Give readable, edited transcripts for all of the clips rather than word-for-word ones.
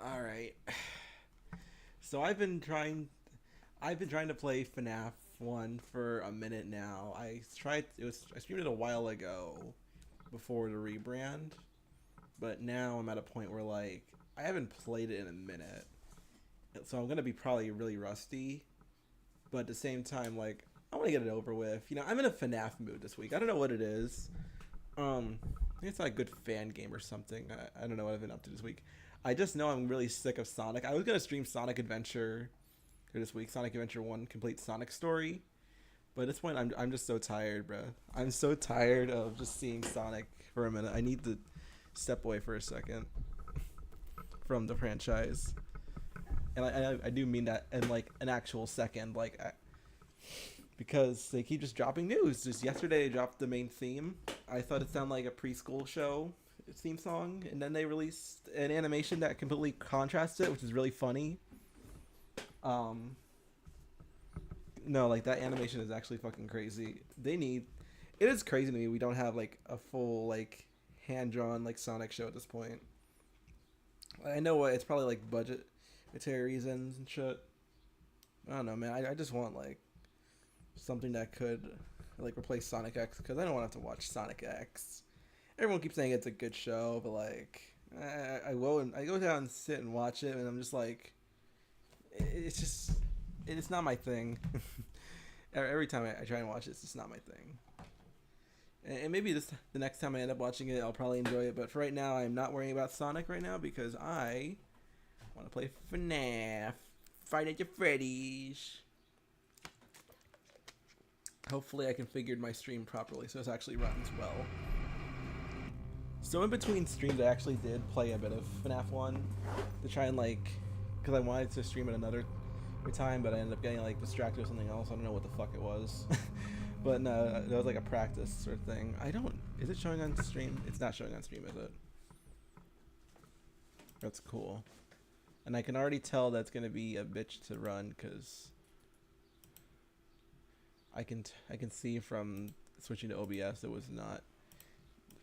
All right. So I've been trying to play FNAF 1 for a minute now. I streamed it a while ago before the rebrand, but now I'm at a point where like I haven't played it in a minute. So I'm going to be probably really rusty, but at the same time like I want to get it over with. I'm in a FNAF mood this week. I don't know what it is. I think it's not a good fan game or something. I don't know what I've been up to this week. I just know I'm really sick of Sonic. I was gonna stream Sonic Adventure this week, Sonic Adventure 1 Complete Sonic Story. But at this point, I'm just so tired, bro. I'm so tired of just seeing Sonic for a minute. I need to step away for a second from the franchise. And I do mean that in like an actual second, because they keep just dropping news. Just yesterday, they dropped the main theme. I thought it sounded like a preschool show theme song, and then they released an animation that completely contrasts it, which is really funny. Um, no, like that animation is actually fucking crazy. It is crazy to me we don't have like a full like hand drawn like Sonic show at this point. I know what it's probably like budgetary reasons and shit. I don't know, man. I just want like something that could like replace Sonic X because I don't want to have to watch Sonic X. Everyone keeps saying it's a good show, but like I go down and sit and watch it, and I'm just like, it's not my thing. Every time I try and watch it, it's just not my thing. And maybe the next time I end up watching it, I'll probably enjoy it. But for right now, I'm not worrying about Sonic right now because I want to play FNAF, Fight at your Freddy's. Hopefully I configured my stream properly so it actually runs well. So in between streams I actually did play a bit of FNAF 1 to try and like, because I wanted to stream it another time, but I ended up getting like distracted with something else. I don't know what the fuck it was. But no, that was like a practice sort of thing. Is it showing on stream? It's not showing on stream, is it? That's cool. And I can already tell that's going to be a bitch to run because I can see from switching to OBS it was not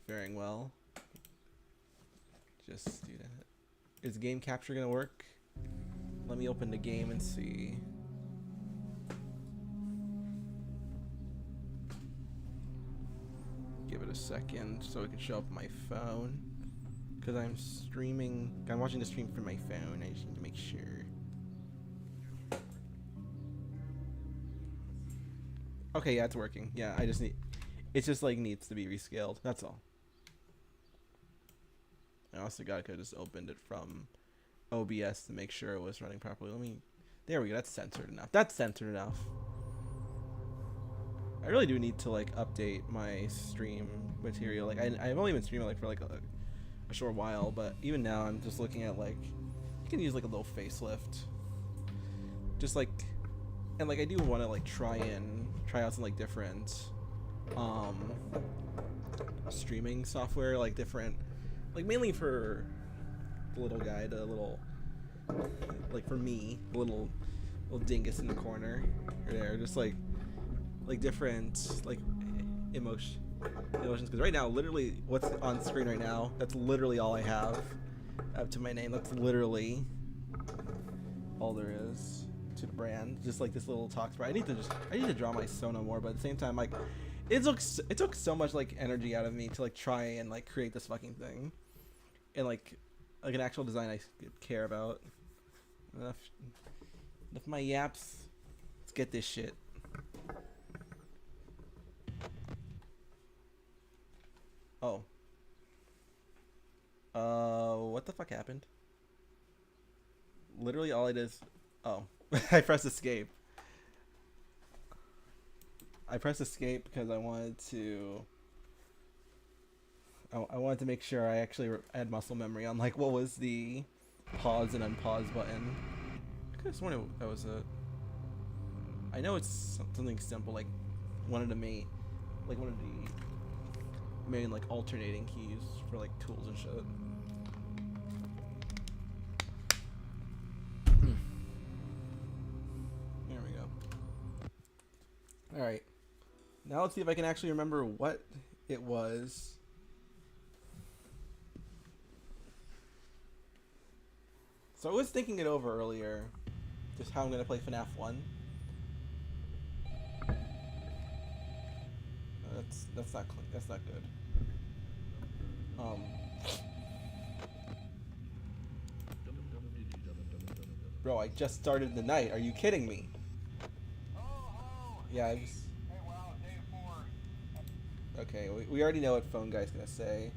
faring well. Just do that. Is game capture gonna work? Let me open the game and see. Give it a second so it can show up on my phone. Because I'm watching the stream from my phone. I just need to make sure. Okay, yeah, it's working. Yeah, it just like needs to be rescaled. That's all. I also could have just opened it from OBS to make sure it was running properly. There we go. That's censored enough. That's censored enough. I really do need to like update my stream material. Like I've only been streaming like for like a short while, but even now I'm just looking at like you can use like a little facelift. Just like, and like I do want to like try out some like different streaming software, like different, like mainly for the little guy, like for me, the little dingus in the corner there, just like different like emotions, because right now literally what's on screen right now, that's literally all I have up to my name. That's literally all there is to the brand. Just like this little talk sprite. I need to draw my Sona more, but at the same time like it took so much like energy out of me to like try and like create this fucking thing and like an actual design I care about. Enough my yaps. Let's get this shit. Oh. What the fuck happened? Literally all I did is, oh, I pressed escape. I pressed escape because I wanted to make sure I actually had muscle memory on like what was the pause and unpause button. I could have sworn that was it. I know it's something simple, like one of the main like alternating keys for like tools and shit. There we go. All right. Now let's see if I can actually remember what it was. So I was thinking it over earlier, just how I'm gonna play FNAF 1. That's not clean. That's not good. Bro, I just started the night. Are you kidding me? Yeah, I just... Okay, we already know what Phone Guy's gonna say.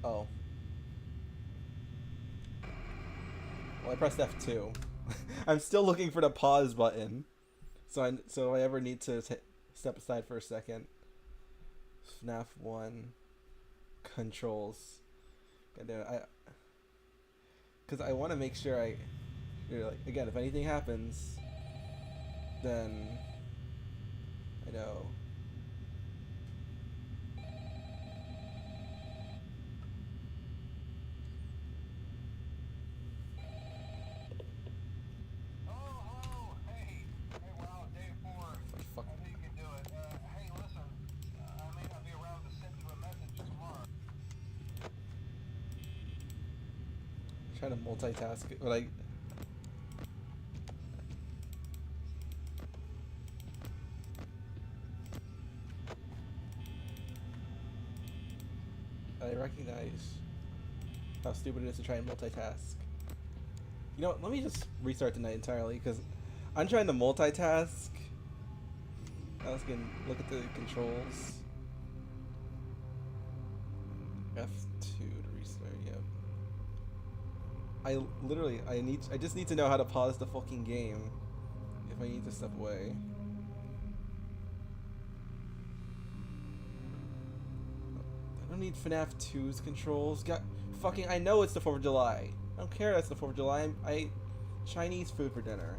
Oh. Well, I pressed F2. I'm still looking for the pause button. So if I ever need to step aside for a second. FNAF 1 controls. Because I want to make sure like, again, if anything happens, then I know. Trying to multitask it, but I recognize how stupid it is to try and multitask. You know what, let me just restart the night entirely, because I'm trying to multitask. I was gonna look at the controls. F2 to restart, yep. I just need to know how to pause the fucking game if I need to step away. I don't need FNAF 2's controls. I know it's the 4th of July. I don't care that's the 4th of July. I ate Chinese food for dinner.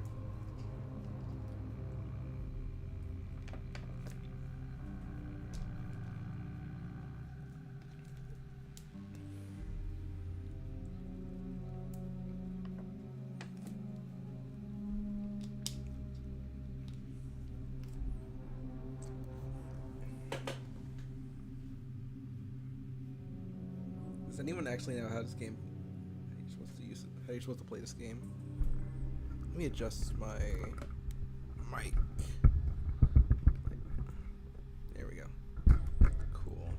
Does anyone actually know how this game? How you're supposed to play this game? Let me adjust my mic. There we go. Cool.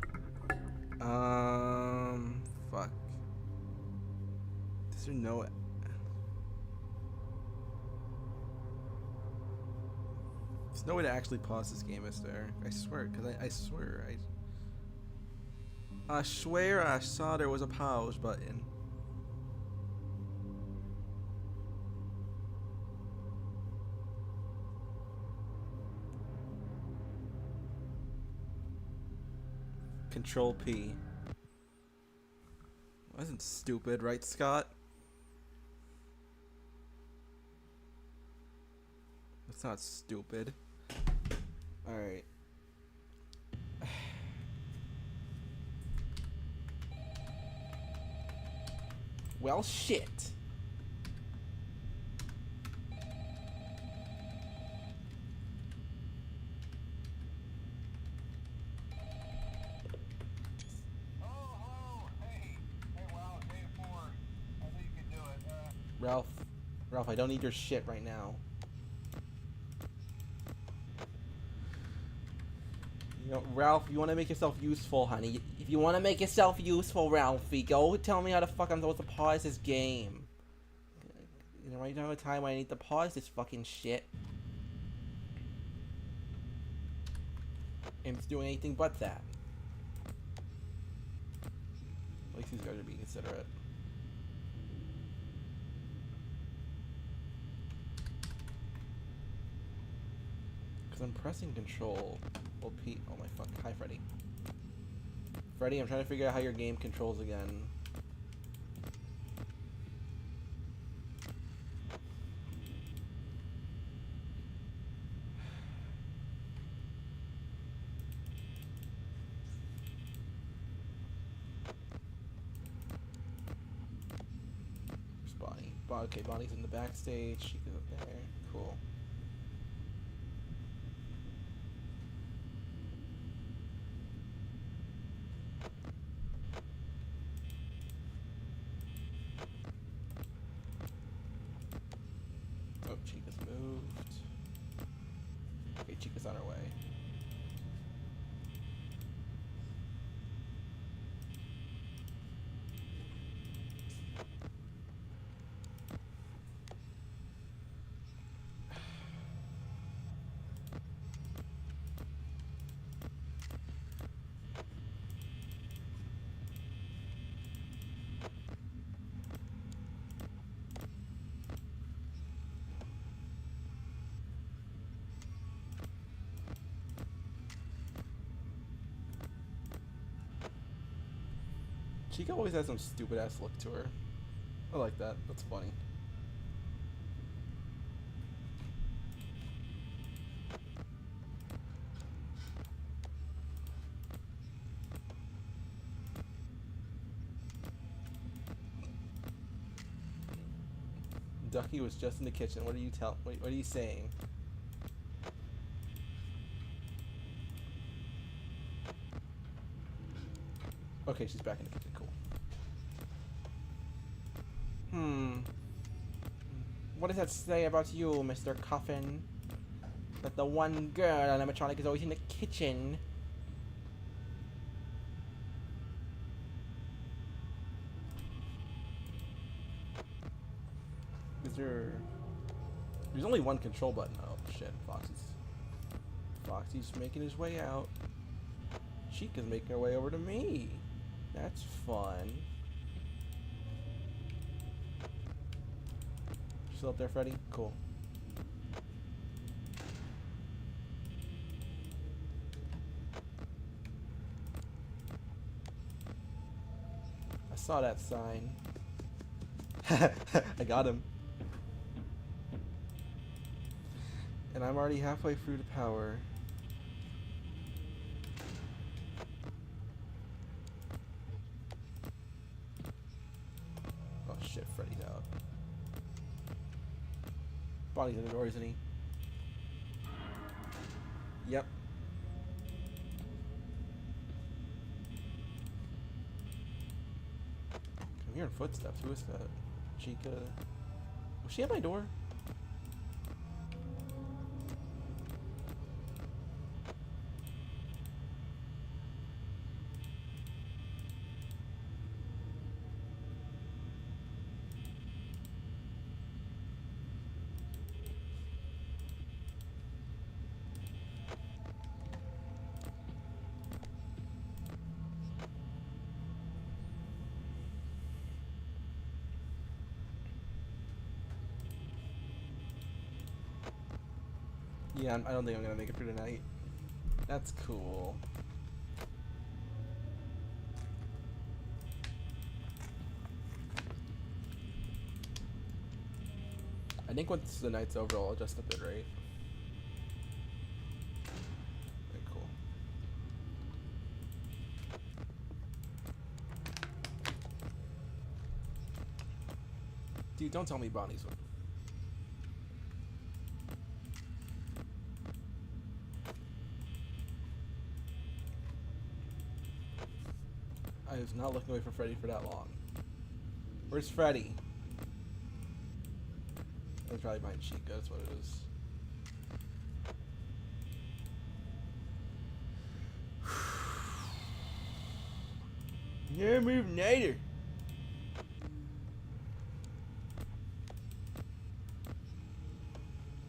Fuck. Is there no? There's no way to actually pause this game, is there? I swear, because I swear I saw there was a pause button. Control P. Wasn't stupid, right, Scott? That's not stupid. Alright. Well, shit. Ralph, I don't need your shit right now. You know, Ralph, you want to make yourself useful, honey. If you want to make yourself useful, Ralphie, go tell me how the fuck I'm supposed to pause this game. You know, right now a time I need to pause this fucking shit. Im's doing anything but that. At least these guys are being considerate. Because I'm pressing control. Well, Pete. Oh my fuck. Hi, Freddy. Freddy, I'm trying to figure out how your game controls again. There's Bonnie. Okay, Bonnie's in the backstage. She goes up there. Cool. Chica always has some stupid ass look to her. I like that. That's funny. Ducky was just in the kitchen. What are you what are you saying? Okay, she's back in the kitchen. Cool. What does that say about you, Mr. Coffin? That the one girl on animatronic is always in the kitchen. Is there... There's only one control button. Oh, shit. Foxy's making his way out. Chica's making her way over to me. That's fun. Still up there, Freddy? Cool. I saw that sign. I got him. And I'm already halfway through the power. Oh shit, Freddy's out. Bonnie's in the door, isn't he? Yep. I'm hearing footsteps. Who is that? Chica. Was she at my door? Yeah, I don't think I'm gonna make it through tonight. That's cool. I think once the night's over, I'll adjust the bit rate. Very cool. Dude, don't tell me Bonnie's one. I was not looking away for Freddy for that long. Where's Freddy? That's probably behind Chica, that's what it is. Yeah, move later.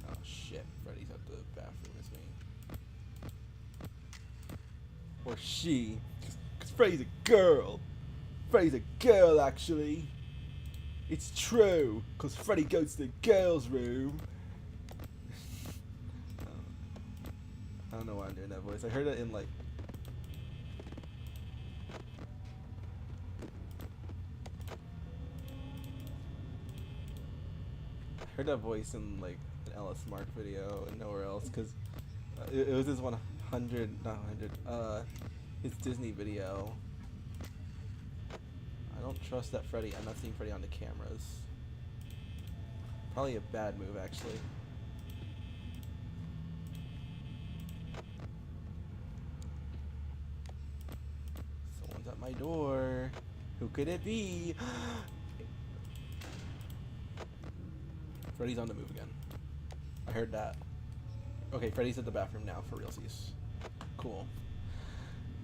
Oh shit, Freddy's at the bathroom with me. Or she. Cause Freddy's a girl. Freddy's a girl, actually. It's true, cause Freddy goes to the girls' room. I don't know why I'm doing that voice. I heard it in like... I heard that voice in like an Ellis Mark video and nowhere else, cause it was this 100, not 100, his Disney video. I don't trust that Freddy. I'm not seeing Freddy on the cameras. Probably a bad move, actually. Someone's at my door. Who could it be? Freddy's on the move again. I heard that. Okay, Freddy's at the bathroom now for realsies. Cool.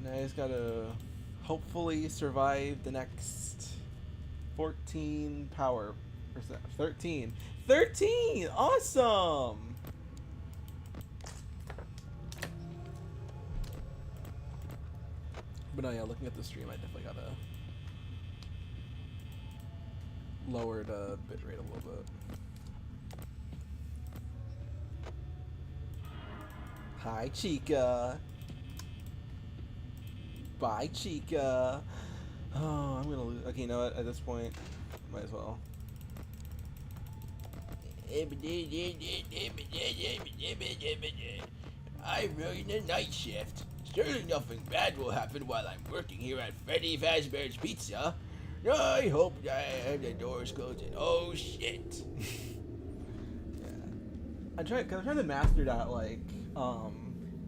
Now I just gotta hopefully survive the next 14 power percent. 13. 13! Awesome! But no, yeah, looking at the stream, I definitely gotta lower the bitrate a little bit. Hi, Chica. Bye, Chica. Oh, I'm gonna lose. Okay, you know what? At this point, might as well. I'm running the night shift. Surely nothing bad will happen while I'm working here at Freddy Fazbear's Pizza. I hope I have the doors closed. Oh shit! Yeah, I'm trying to master that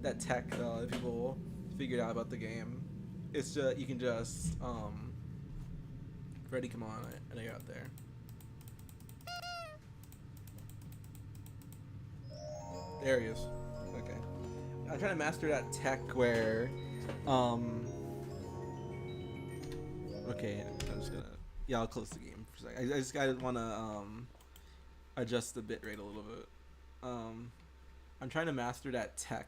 that tech that people figured out about the game. It's just you can just Freddy, come on, and I got out there. There he is. Okay. I'm trying to master that tech where, okay, I'm just gonna, yeah, I'll close the game for a second. I just gotta wanna, adjust the bitrate a little bit. I'm trying to master that tech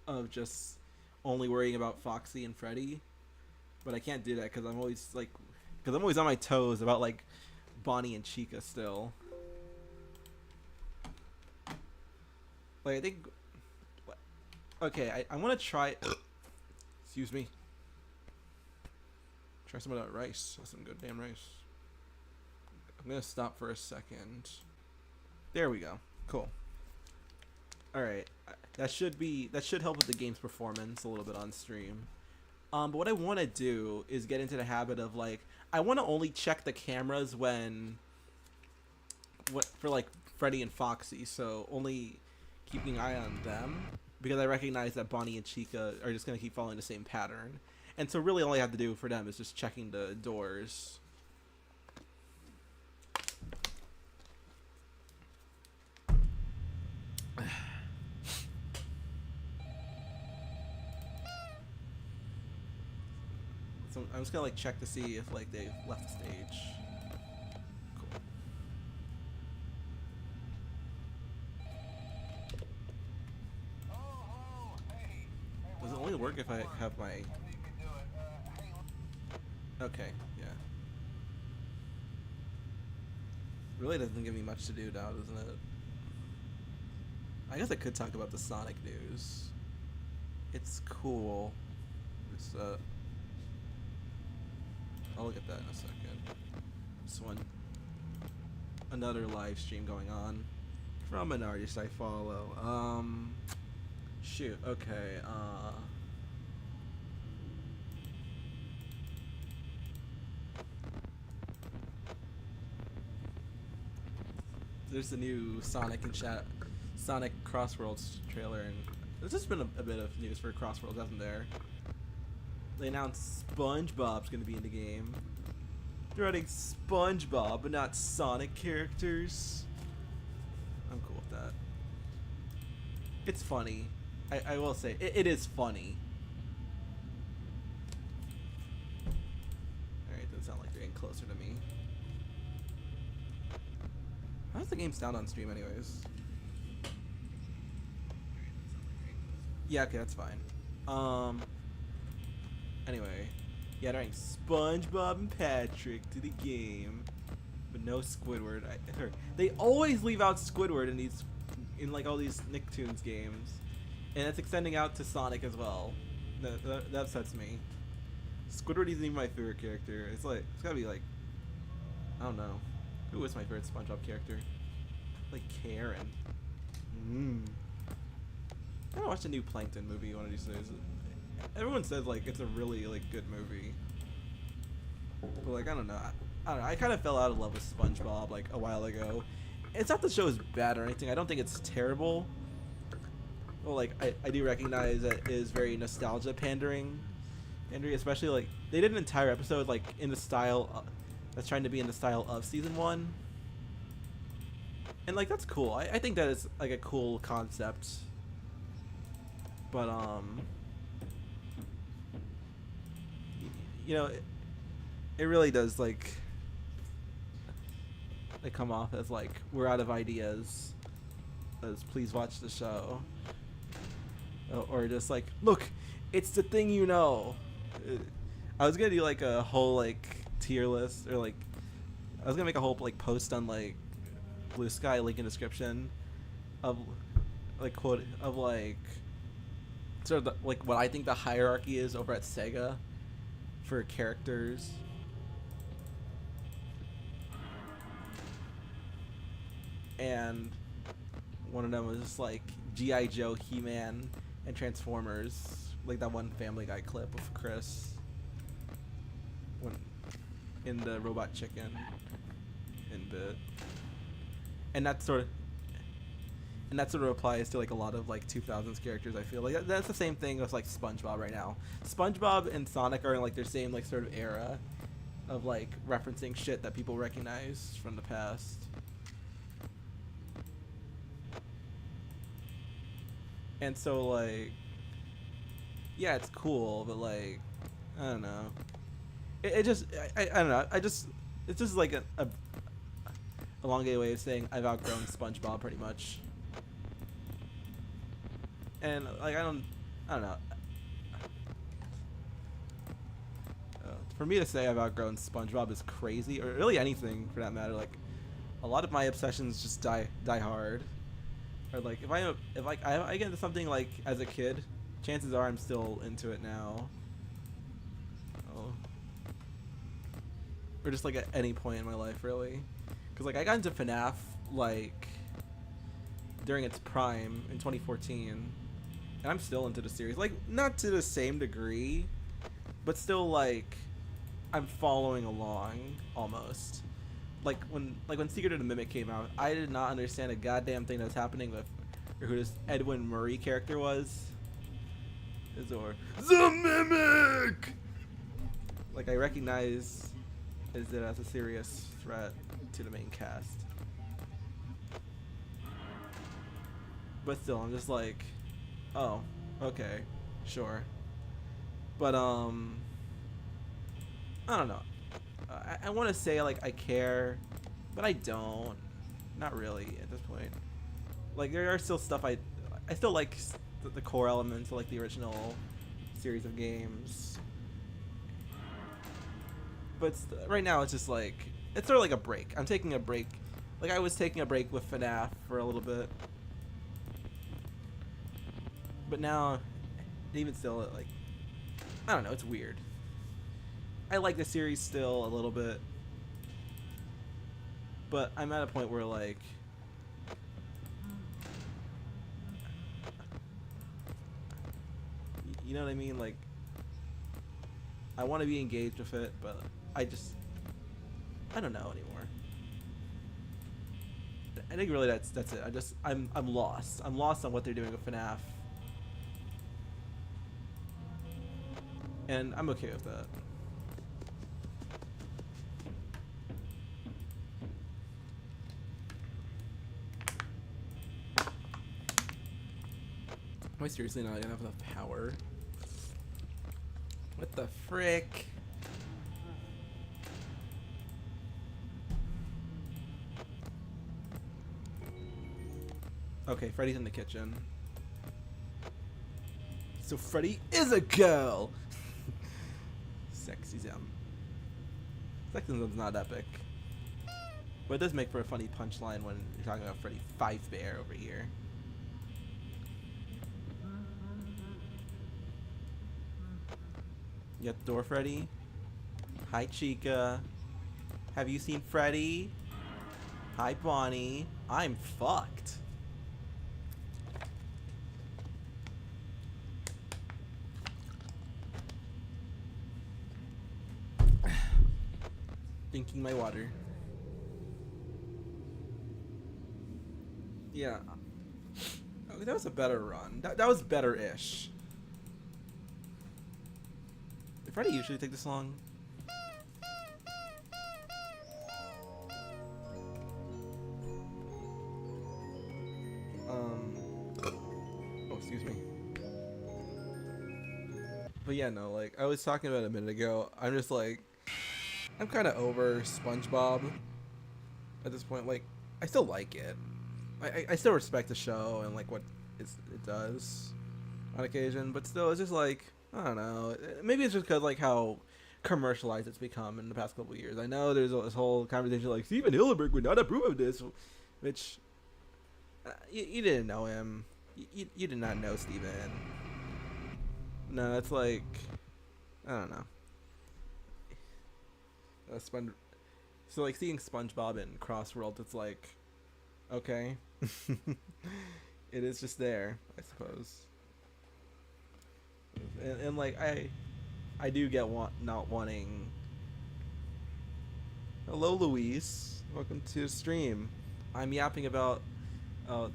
of just only worrying about Foxy and Freddy, but I can't do that because I'm always on my toes about like Bonnie and Chica still. Like I think, okay, I want to try. Excuse me. Try some of that rice. That's some good damn rice. I'm gonna stop for a second. There we go. Cool. All right, that should help with the game's performance a little bit on stream. But what I want to do is get into the habit of like I want to only check the cameras when for like Freddy and Foxy. So only keeping an eye on them because I recognize that Bonnie and Chica are just gonna keep following the same pattern. And so really all I have to do for them is just checking the doors. So I'm just gonna like check to see if like they've left the stage. Cool. Does it only work if I have my... Okay, yeah. Really doesn't give me much to do now, doesn't it? I guess I could talk about the Sonic news. It's cool. It's I'll look at that in a second. This one. Another live stream going on from an artist I follow. Shoot, okay, there's the new Sonic Crossworlds trailer, and there's just been a bit of news for Crossworlds, hasn't there? They announced SpongeBob's gonna be in the game. They're adding SpongeBob, but not Sonic characters. I'm cool with that. It's funny. I will say, it is funny. Alright, doesn't sound like they're getting closer to me. How does the game sound on stream anyways? Yeah, okay, that's fine. Anyway, yeah, they're adding SpongeBob and Patrick to the game, but no Squidward. They always leave out Squidward in like all these Nicktoons games, and that's extending out to Sonic as well. That upsets me. Squidward isn't even my favorite character. It's gotta be like, I don't know, who is my favorite SpongeBob character? Like Karen. I gotta watch the new Plankton movie one of these days. Everyone says like it's a really like good movie, but like I don't know. I kind of fell out of love with SpongeBob like a while ago. It's not the show is bad or anything. I don't think it's terrible. Well, like I do recognize that it is very nostalgia pandering, especially like they did an entire episode like in the style that's trying to be in the style of season 1, and like that's cool. I think that is like a cool concept, but you know, it really does like come off as like we're out of ideas. As please watch the show, or just like look, it's the thing you know. I was gonna do like a whole like tier list, or like I was gonna make a whole like post on like Bluesky, link in description, of like quote of like sort of like what I think the hierarchy is over at Sega for characters and one of them was just like G.I. Joe, He-Man, and Transformers, like that one Family Guy clip of Chris when in the Robot Chicken in bit, and that sort of applies to like a lot of like 2000s characters. I feel like that's the same thing with like SpongeBob right now. SpongeBob and Sonic are in like their same like sort of era of like referencing shit that people recognize from the past. And so like, yeah, it's cool, but like, I don't know. It just I don't know. It's just like a elongated way of saying I've outgrown SpongeBob pretty much. And like I don't know. For me to say I've outgrown SpongeBob is crazy, or really anything for that matter. Like a lot of my obsessions just die hard. Or like if I get into something like as a kid, chances are I'm still into it now. Oh. Or just like at any point in my life, really. Because like I got into FNAF like during its prime in 2014, and I'm still into the series. Like not to the same degree, but still like I'm following along almost. Like when Secret of the Mimic came out, I did not understand a goddamn thing that was happening with who this Edwin Murray character was. Or the Mimic. Like I recognize it as a serious threat to the main cast. But still, I'm just like, oh, okay, sure. But I don't know. I want to say like I care, but I don't. Not really at this point. Like there are still stuff I still like the core elements of like the original series of games. But right now it's just like it's sort of like a break. I'm taking a break. Like I was taking a break with FNAF for a little bit. But now, even still, like, I don't know, it's weird. I like the series still a little bit. But I'm at a point where, like, you know what I mean? Like, I want to be engaged with it, but I don't know anymore. I think really that's it. I'm lost. I'm lost on what they're doing with FNAF. And I'm okay with that. Am I seriously not gonna have enough power? What the frick? Okay, Freddy's in the kitchen. So Freddy is a girl! Sexism. Sexism's not epic. But it does make for a funny punchline when you're talking about Freddy Fazbear over here. You got the door, Freddy? Hi, Chica. Have you seen Freddy? Hi, Bonnie. I'm fucked. Drinking my water. Yeah. Oh, that was a better run. That was better-ish. Did Freddy usually take this long? Oh, excuse me. But yeah, no, like I was talking about a minute ago, I'm just like, I'm kind of over SpongeBob at this point. Like, I still like it. I still respect the show and like what it does on occasion, but still, it's just like, I don't know. Maybe it's just because like how commercialized it's become in the past couple of years. I know there's this whole conversation like Steven Hillenburg would not approve of this, which you didn't know him. You did not know Steven. No, it's like, I don't know. So like seeing SpongeBob in Crossworld, it's like, Okay. It is just there, I suppose. And like I do get not wanting. Hello, Louise. Welcome to the stream. I'm yapping about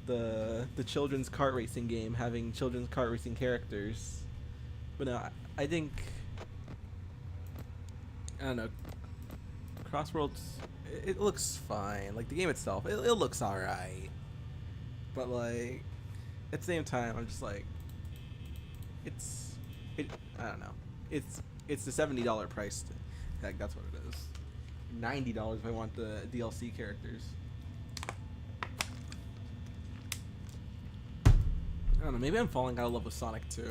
the children's kart racing game having children's kart racing characters, but no, I think I don't know. Crossworlds, it looks fine. Like the game itself, it looks alright, but like at the same time, I'm just like, it. I don't know. It's the $70 price. Heck, that's what it is. $90 if I want the DLC characters. I don't know. Maybe I'm falling out of love with Sonic 2.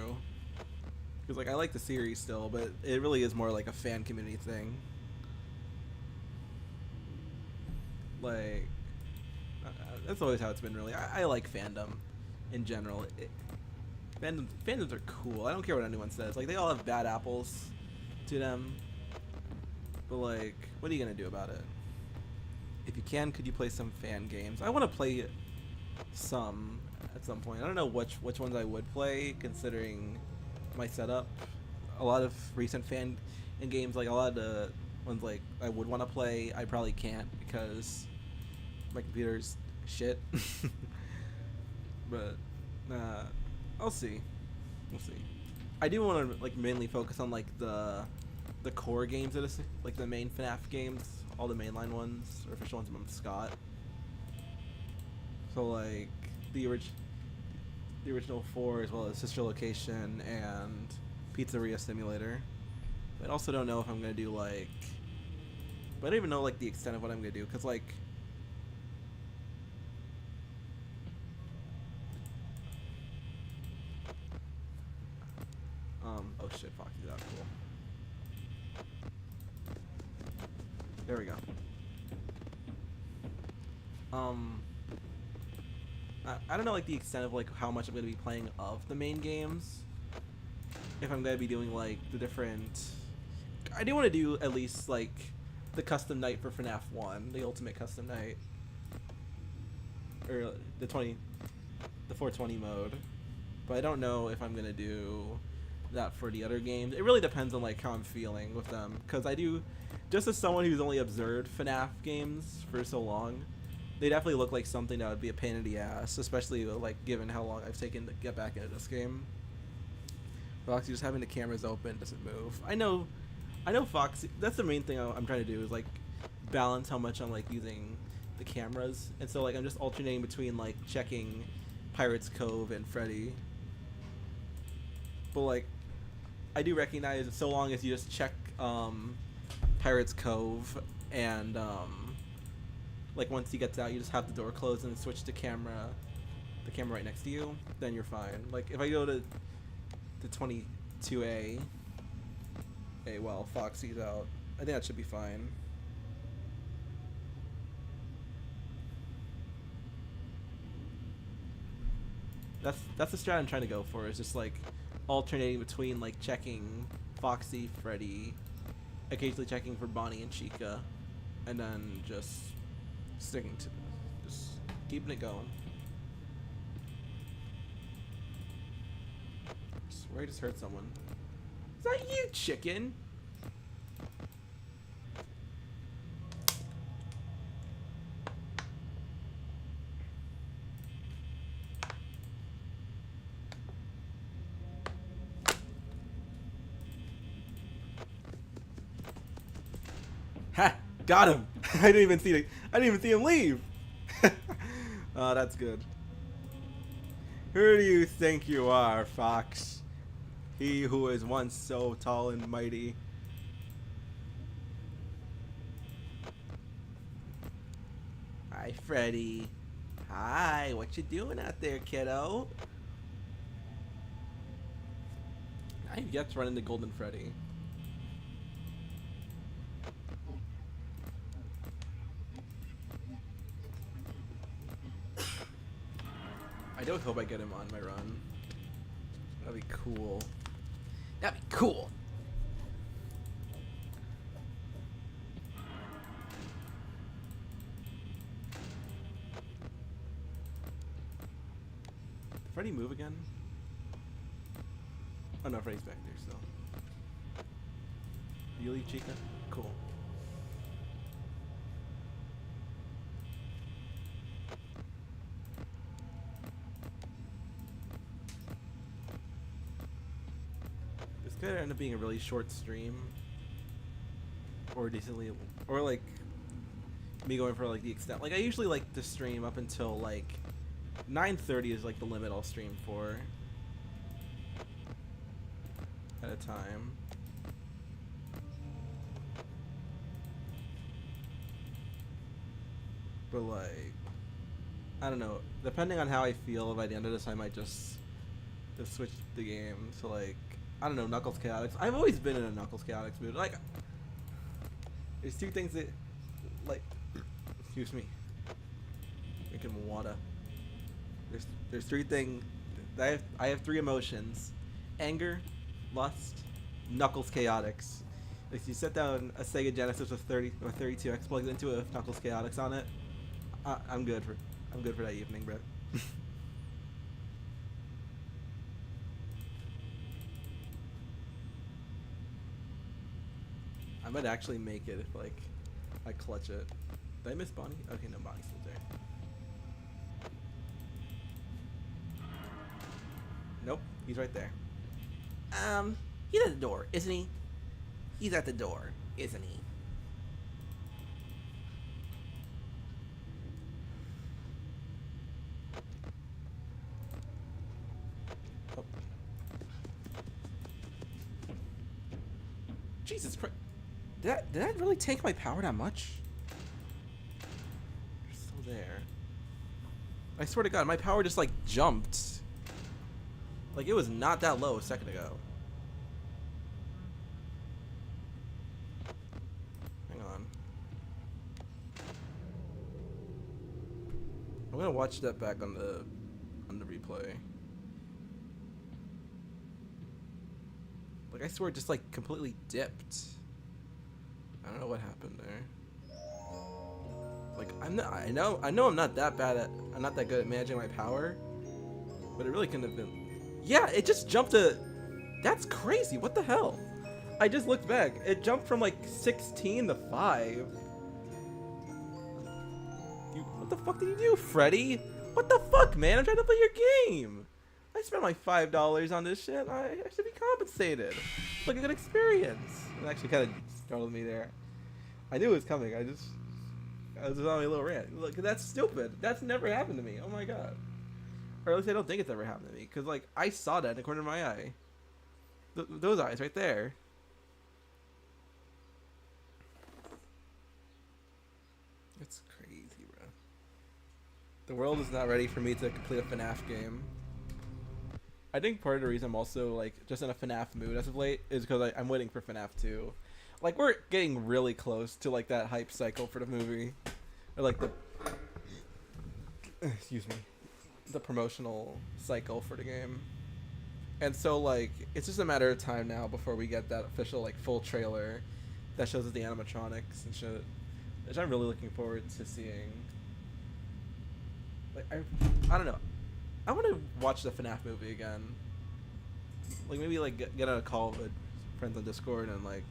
Because like I like the series still, but it really is more like a fan community thing. Like that's always how it's been. Really, I like fandom in general. Fandoms are cool. I don't care what anyone says. Like they all have bad apples to them. But like, what are you gonna do about it? If you can, could you play some fan games? I want to play some at some point. I don't know which ones I would play considering my setup. A lot of recent fan games, like a lot of the ones like I would want to play, I probably can't because my computer's shit. But I'll see. We'll see. I do want to like mainly focus on like the core games of this, like the main FNAF games, all the mainline ones, or official ones from Scott. So like the original 4 as well as Sister Location and Pizzeria Simulator. I also don't know if I'm gonna do like, but I don't even know like the extent of what I'm gonna do, cause like oh shit, fuck you, that's cool. There we go. I don't know like the extent of like how much I'm gonna be playing of the main games. If I'm gonna be doing like the different, I do want to do at least like the custom night for FNAF 1, the ultimate custom night, or the 420 mode. But I don't know if I'm gonna do that for the other games. It really depends on like how I'm feeling with them, because I do, just as someone who's only observed FNAF games for so long, they definitely look like something that would be a pain in the ass, especially like given how long I've taken to get back into this game. Foxy, just having the cameras open doesn't move. I know Foxy, that's the main thing I'm trying to do, is like balance how much I'm like using the cameras, and so like I'm just alternating between like checking Pirates Cove and Freddy. But like I do recognize that so long as you just check Pirates Cove and like once he gets out, you just have the door closed and switch the camera right next to you, then you're fine. Like if I go to 22A, while Foxy's out, I think that should be fine. That's the strat I'm trying to go for, is just like alternating between like checking Foxy, Freddy, occasionally checking for Bonnie and Chica, and then just sticking to just keeping it going. I swear I just heard someone. Is that you, chicken? Ha! Got him! I didn't even see him leave. Oh, that's good. Who do you think you are, Fox? He who was once so tall and mighty. Hi, Freddy. Hi, what you doing out there, kiddo? I've yet to run into Golden Freddy. I do hope I get him on my run. That'd be cool. That'd be cool. Freddy move again? Oh no, Freddy's back there still. You leave, Chica? Cool. This could end up being a really short stream. Or decently, or like me going for like the extent. Like I usually like to stream up until like 9:30 is like the limit I'll stream for at a time. But like, I don't know. Depending on how I feel by the end of this, I might just switch the game to like, I don't know, Knuckles Chaotix. I've always been in a Knuckles Chaotix mood. Like, there's two things that, like, excuse me, drinking water. There's three things. I have three emotions: anger, lust, Knuckles Chaotix. If you set down a Sega Genesis with 30 or 32X plugged into a Knuckles Chaotix on it, I'm good for that evening, bro. I might actually make it if like I clutch it. Did I miss Bonnie? Okay, no, Bonnie's still there. Nope, he's right there. He's at the door, isn't he? He's at the door, isn't he? Oh. Jesus Christ. Did that really tank my power that much? You're still there. I swear to God, my power just like jumped. Like it was not that low a second ago. Hang on. I'm gonna watch that back on the replay. Like I swear it just like completely dipped. I don't know what happened there. Like I know I'm not that good at managing my power, but it really couldn't have been. Yeah, it just jumped to. That's crazy. What the hell? I just looked back. It jumped from like 16 to 5. What the fuck did you do, Freddy? What the fuck, man? I'm trying to play your game. I spent my $5 on this shit. I should be compensated. It's like a good experience. It actually kind of startled me there. I knew it was coming. I was just on my little rant. Look, that's stupid. That's never happened to me. Oh my God. Or at least I don't think it's ever happened to me. Because, like, I saw that in the corner of my eye. Those eyes right there. It's crazy, bro. The world is not ready for me to complete a FNAF game. I think part of the reason I'm also, like, just in a FNAF mood as of late is because I'm waiting for FNAF 2. Like, we're getting really close to, like, that hype cycle for the movie. Or, like, the... Excuse me. The promotional cycle for the game. And so, like, it's just a matter of time now before we get that official, like, full trailer that shows us the animatronics and shit. Which I'm really looking forward to seeing. Like, I don't know. I want to watch the FNAF movie again. Like, maybe, like, get on a call with friends on Discord and, like,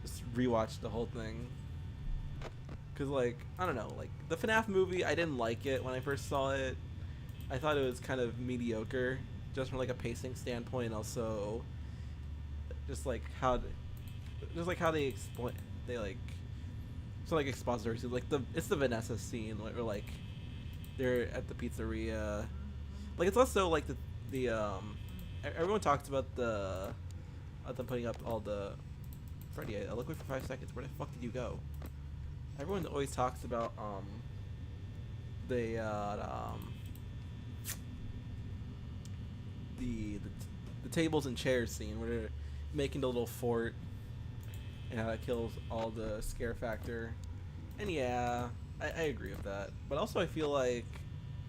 just rewatch the whole thing. Because, like, I don't know. Like, the FNAF movie, I didn't like it when I first saw it. I thought it was kind of mediocre, just from, like, a pacing standpoint, and also just, like, how they explain, they, like, so, like, expository, so, like, it's the Vanessa scene, where, like, they're at the pizzeria. Like, it's also, like, everyone talks about them putting up all the, Freddy, I looked away for 5 seconds, where the fuck did you go? Everyone always talks about, the tables and chairs scene where they're making the little fort and how that kills all the scare factor. And yeah, I agree with that. But also I feel like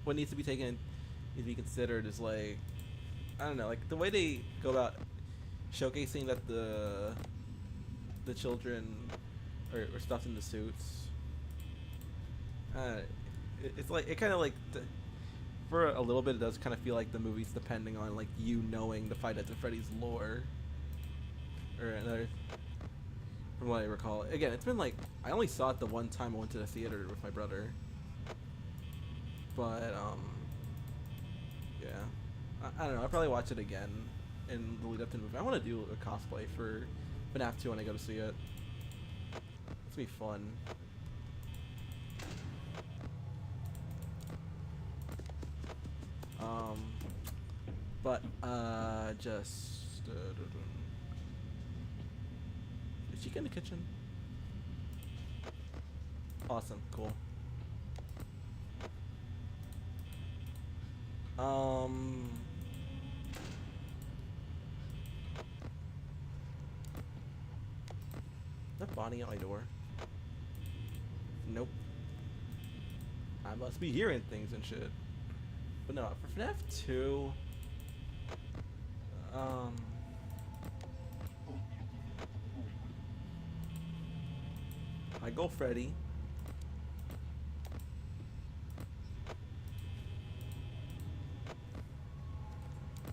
what needs to be considered is, like, I don't know, like the way they go about showcasing that the children are stuffed in the suits. It's like, it kind of like for a little bit, it does kind of feel like the movie's depending on like you knowing the Five Nights at Freddy's lore, or another. From what I recall, again, it's been like I only saw it the one time I went to the theater with my brother, but yeah, I don't know. I'll probably watch it again in the lead up to the movie. I want to do a cosplay for FNAF 2 when I go to see it. It's gonna be fun. But just is she in the kitchen? Awesome, cool. Is that Bonnie at my door? Nope. I must be hearing things and shit. But no, for FNAF 2, I go Freddy.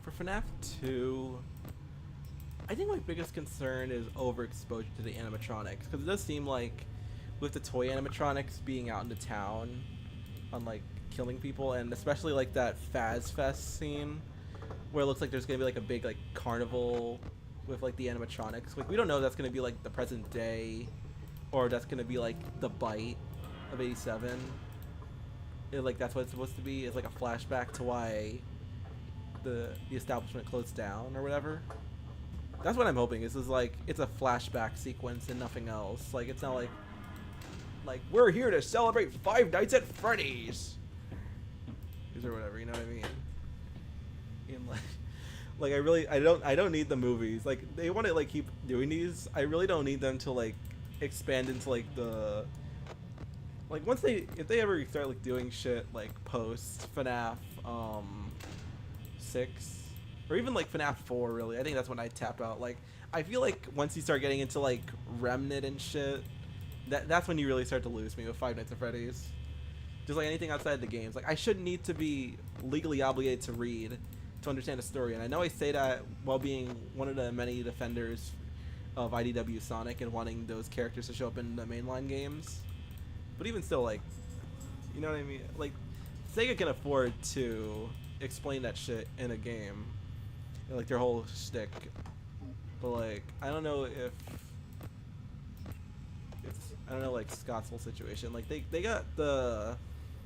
For FNAF 2, I think my biggest concern is overexposure to the animatronics, because it does seem like with the toy animatronics being out in the town on like killing people, and especially like that Faz Fest scene where it looks like there's gonna be like a big like carnival with like the animatronics. Like we don't know if that's gonna be like the present day or that's gonna be like the bite of 87. Like that's what it's supposed to be, is like a flashback to why the establishment closed down or whatever. That's what I'm hoping. Is like it's a flashback sequence and nothing else. Like it's not like we're here to celebrate Five Nights at Freddy's or whatever, you know what I mean? And like I don't need the movies. Like they want to like keep doing these. I really don't need them to like expand into like the like once if they ever start like doing shit like post FNAF 6 or even like FNAF 4, really. I think that's when I tap out. Like I feel like once you start getting into like Remnant and shit, that's when you really start to lose me with Five Nights at Freddy's. Just like anything outside the games. Like I shouldn't need to be legally obligated to read to understand a story. And I know I say that while being one of the many defenders of IDW Sonic and wanting those characters to show up in the mainline games. But even still, like, you know what I mean? Like, Sega can afford to explain that shit in a game. And, like, their whole shtick. But, like, I don't know if... I don't know, like, Scott's whole situation. Like, they got the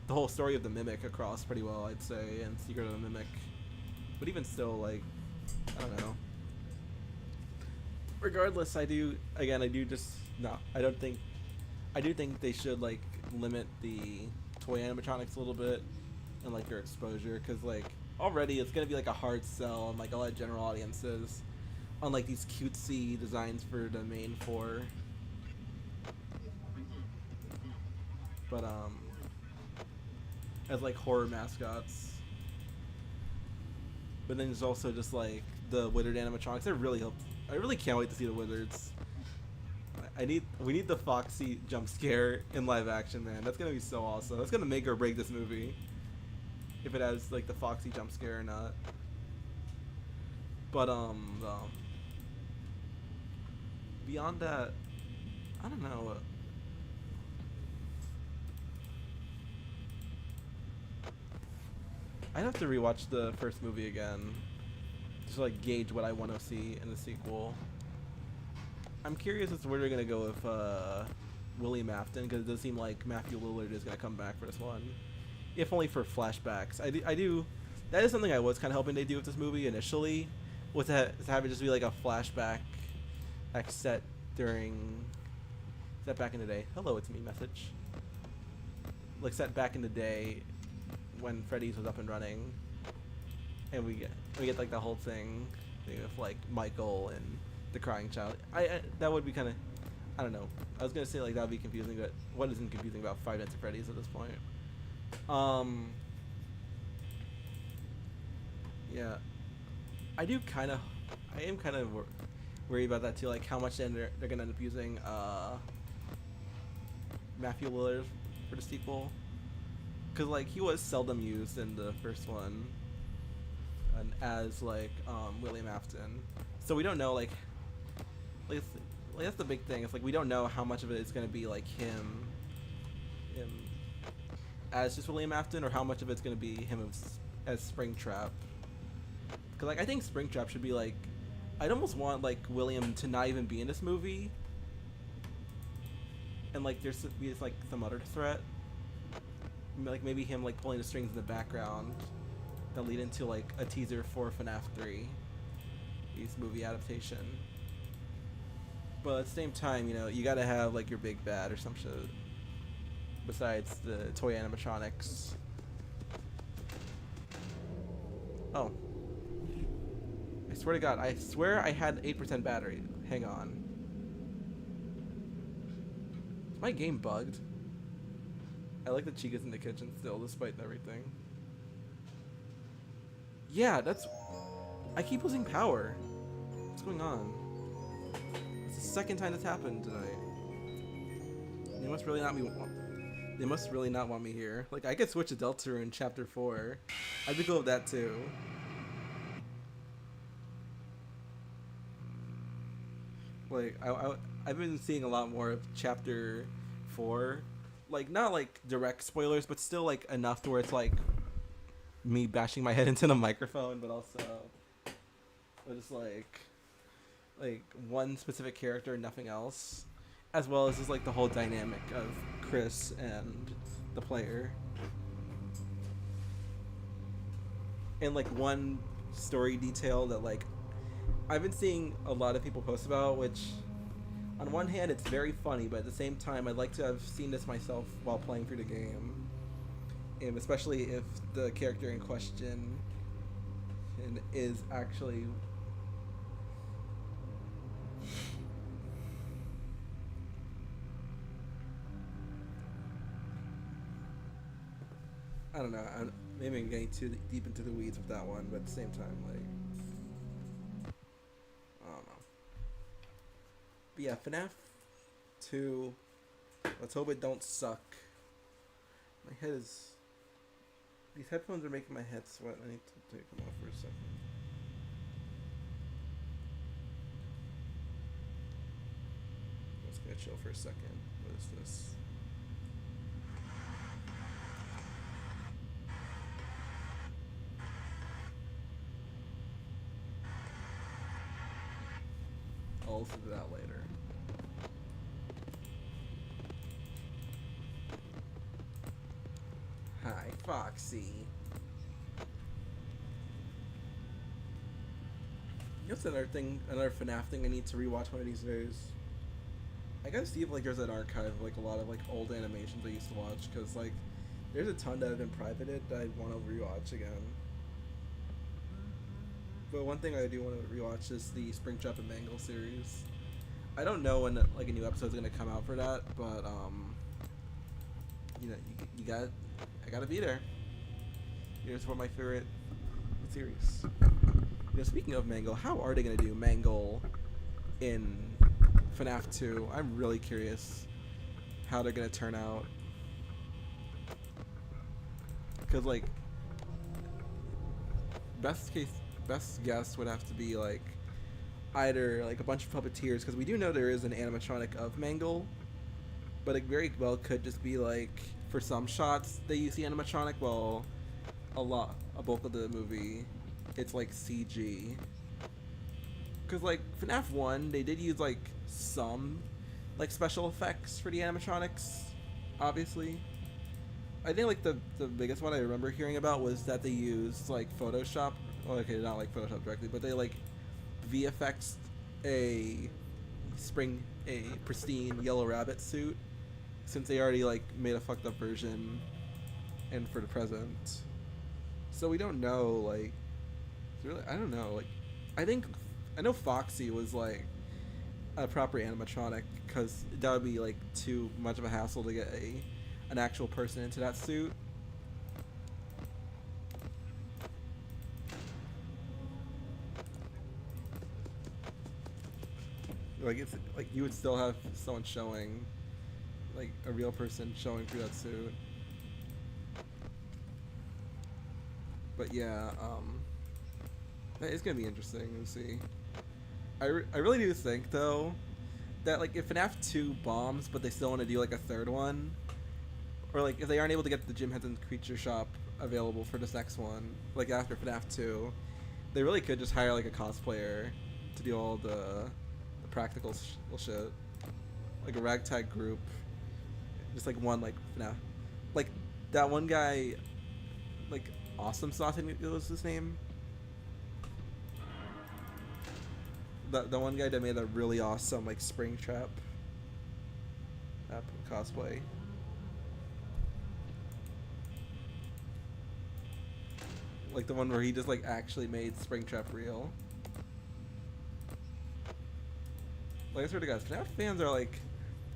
whole story of the Mimic across pretty well, I'd say, and Secret of the Mimic. But even still, like, I don't know. Regardless, I do think they should, like, limit the toy animatronics a little bit and, like, their exposure, because, like, already it's gonna be, like, a hard sell on, like, a lot of general audiences on, like, these cutesy designs for the main four. But, as, like, horror mascots. But then there's also just, like, the Withered animatronics. I really can't wait to see the Wizards. We need the Foxy jump scare in live action, man. That's gonna be so awesome. That's gonna make or break this movie. If it has like the Foxy jump scare or not. But beyond that, I don't know. I'd have to rewatch the first movie again. To like gauge what I want to see in the sequel. I'm curious as to where they're gonna go with William Afton, because it does seem like Matthew Lillard is gonna come back for this one, if only for flashbacks. I do. That is something I was kind of hoping they do with this movie initially, was to have it just be like a flashback, like set during. Set back in the day. Hello, it's me. Message. Like set back in the day, when Freddy's was up and running. And we get like the whole thing with like Michael and the crying child. That would be kind of, I don't know. I was gonna say like that would be confusing, but what isn't confusing about Five Nights at Freddy's at this point? Yeah, I am kind of worried about that too. Like how much they're gonna end up using Matthew Lillard for the sequel. Cause like he was seldom used in the first one, and as like William Afton. So we don't know like, like that's the big thing. It's like we don't know how much of it is gonna be like him as just William Afton, or how much of it's gonna be him as Springtrap. Cause like I think Springtrap should be like, I'd almost want like William to not even be in this movie, and like there's like some other threat, like maybe him like pulling the strings in the background that lead into like a teaser for FNAF 3, his movie adaptation. But at the same time, you know, you gotta have like your big bad or some shit besides the toy animatronics. Oh. I swear to God, I swear I had 8% battery. Hang on. Is my game bugged? I like that Chica's in the kitchen still, despite everything. Yeah, that's... I keep losing power. What's going on? It's the second time this happened tonight. They must really not be... They must really not want me here. Like, I could switch to Deltarune in Chapter 4. I'd be cool with that, too. Like, I've been seeing a lot more of Chapter 4. Like, not, like, direct spoilers, but still, like, enough to where it's, like, me bashing my head into the microphone, but also... just, like, one specific character, nothing else. As well as just, like, the whole dynamic of Chris and the player. And, like, one story detail that, like, I've been seeing a lot of people post about, which, on one hand, it's very funny, but at the same time, I'd like to have seen this myself while playing through the game. And especially if the character in question is actually... I don't know, maybe I'm getting too deep into the weeds with that one, but at the same time, like... I don't know. But yeah, FNAF 2, let's hope it don't suck. My head is... These headphones are making my head sweat. I need to take them off for a second. I'm just gonna chill for a second. What is this? I'll listen to that later. Hi, Foxy. You know what's another FNAF thing I need to rewatch one of these days? I gotta see if like there's an archive of like a lot of like old animations I used to watch, cause like there's a ton that have been privated that I want to rewatch again. But one thing I do want to rewatch is the Springtrap and Mangle series. I don't know when like a new episode's gonna come out for that, but you know, I gotta be there. Here's one of my favorite series. You know, speaking of Mangle, how are they gonna do Mangle in FNAF 2? I'm really curious how they're gonna turn out. Cause like, best guess would have to be like either like a bunch of puppeteers, because we do know there is an animatronic of Mangle, but it very well could just be like for some shots they use the animatronic, while a bulk of the movie it's like CG. Because like FNAF 1 they did use like some like special effects for the animatronics, obviously. I think like the biggest one I remember hearing about was that they used like Photoshop. Well, okay, not like Photoshop directly, but they like VFX a pristine Yellow Rabbit suit, since they already like made a fucked up version and for the present. So we don't know, like, really, I don't know, like, I know Foxy was like a proper animatronic, because that would be like too much of a hassle to get an actual person into that suit. Like, it's like you would still have someone showing, like a real person showing through that suit. But yeah, it's gonna be interesting to see. I really do think though that like if FNAF 2 bombs, but they still want to do like a third one, or like if they aren't able to get the Jim Henson's Creature Shop available for this next one, like after FNAF 2, they really could just hire like a cosplayer to do all the practical shit, like a ragtag group, just like one like FNAF, like that one guy, like Awesome Sauce, I think it was his name. The one guy that made a really awesome like Springtrap app cosplay. Like the one where he just like actually made Springtrap real. Like I swear to God, FNAF fans are like,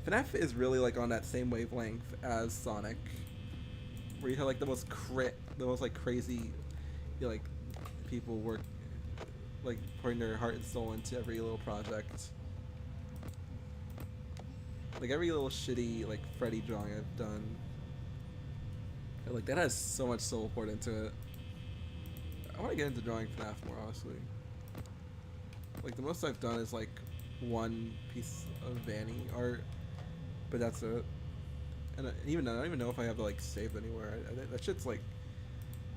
FNAF is really like on that same wavelength as Sonic, where you have like the most like crazy, you know, like people work like pouring their heart and soul into every little project. Like every little shitty like Freddy drawing I've done, like that has so much soul poured into it. I want to get into drawing FNAF more, honestly. Like the most I've done is like one piece of Vanny art, but that's it. And even I don't even know if I have it like saved anywhere. That shit's like,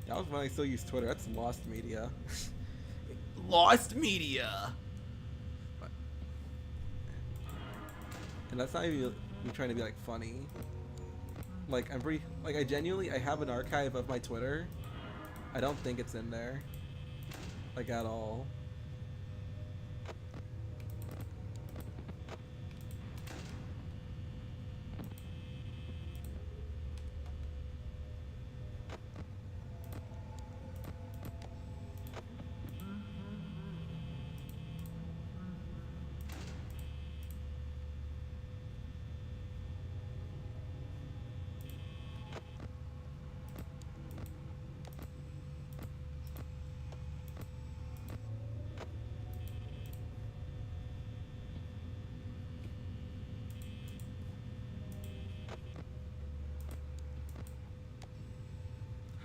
that was when I still used Twitter. That's lost media. Lost media. And that's not even me trying to be like funny. Like I'm pretty, like I genuinely, I have an archive of my Twitter. I don't think it's in there, like at all.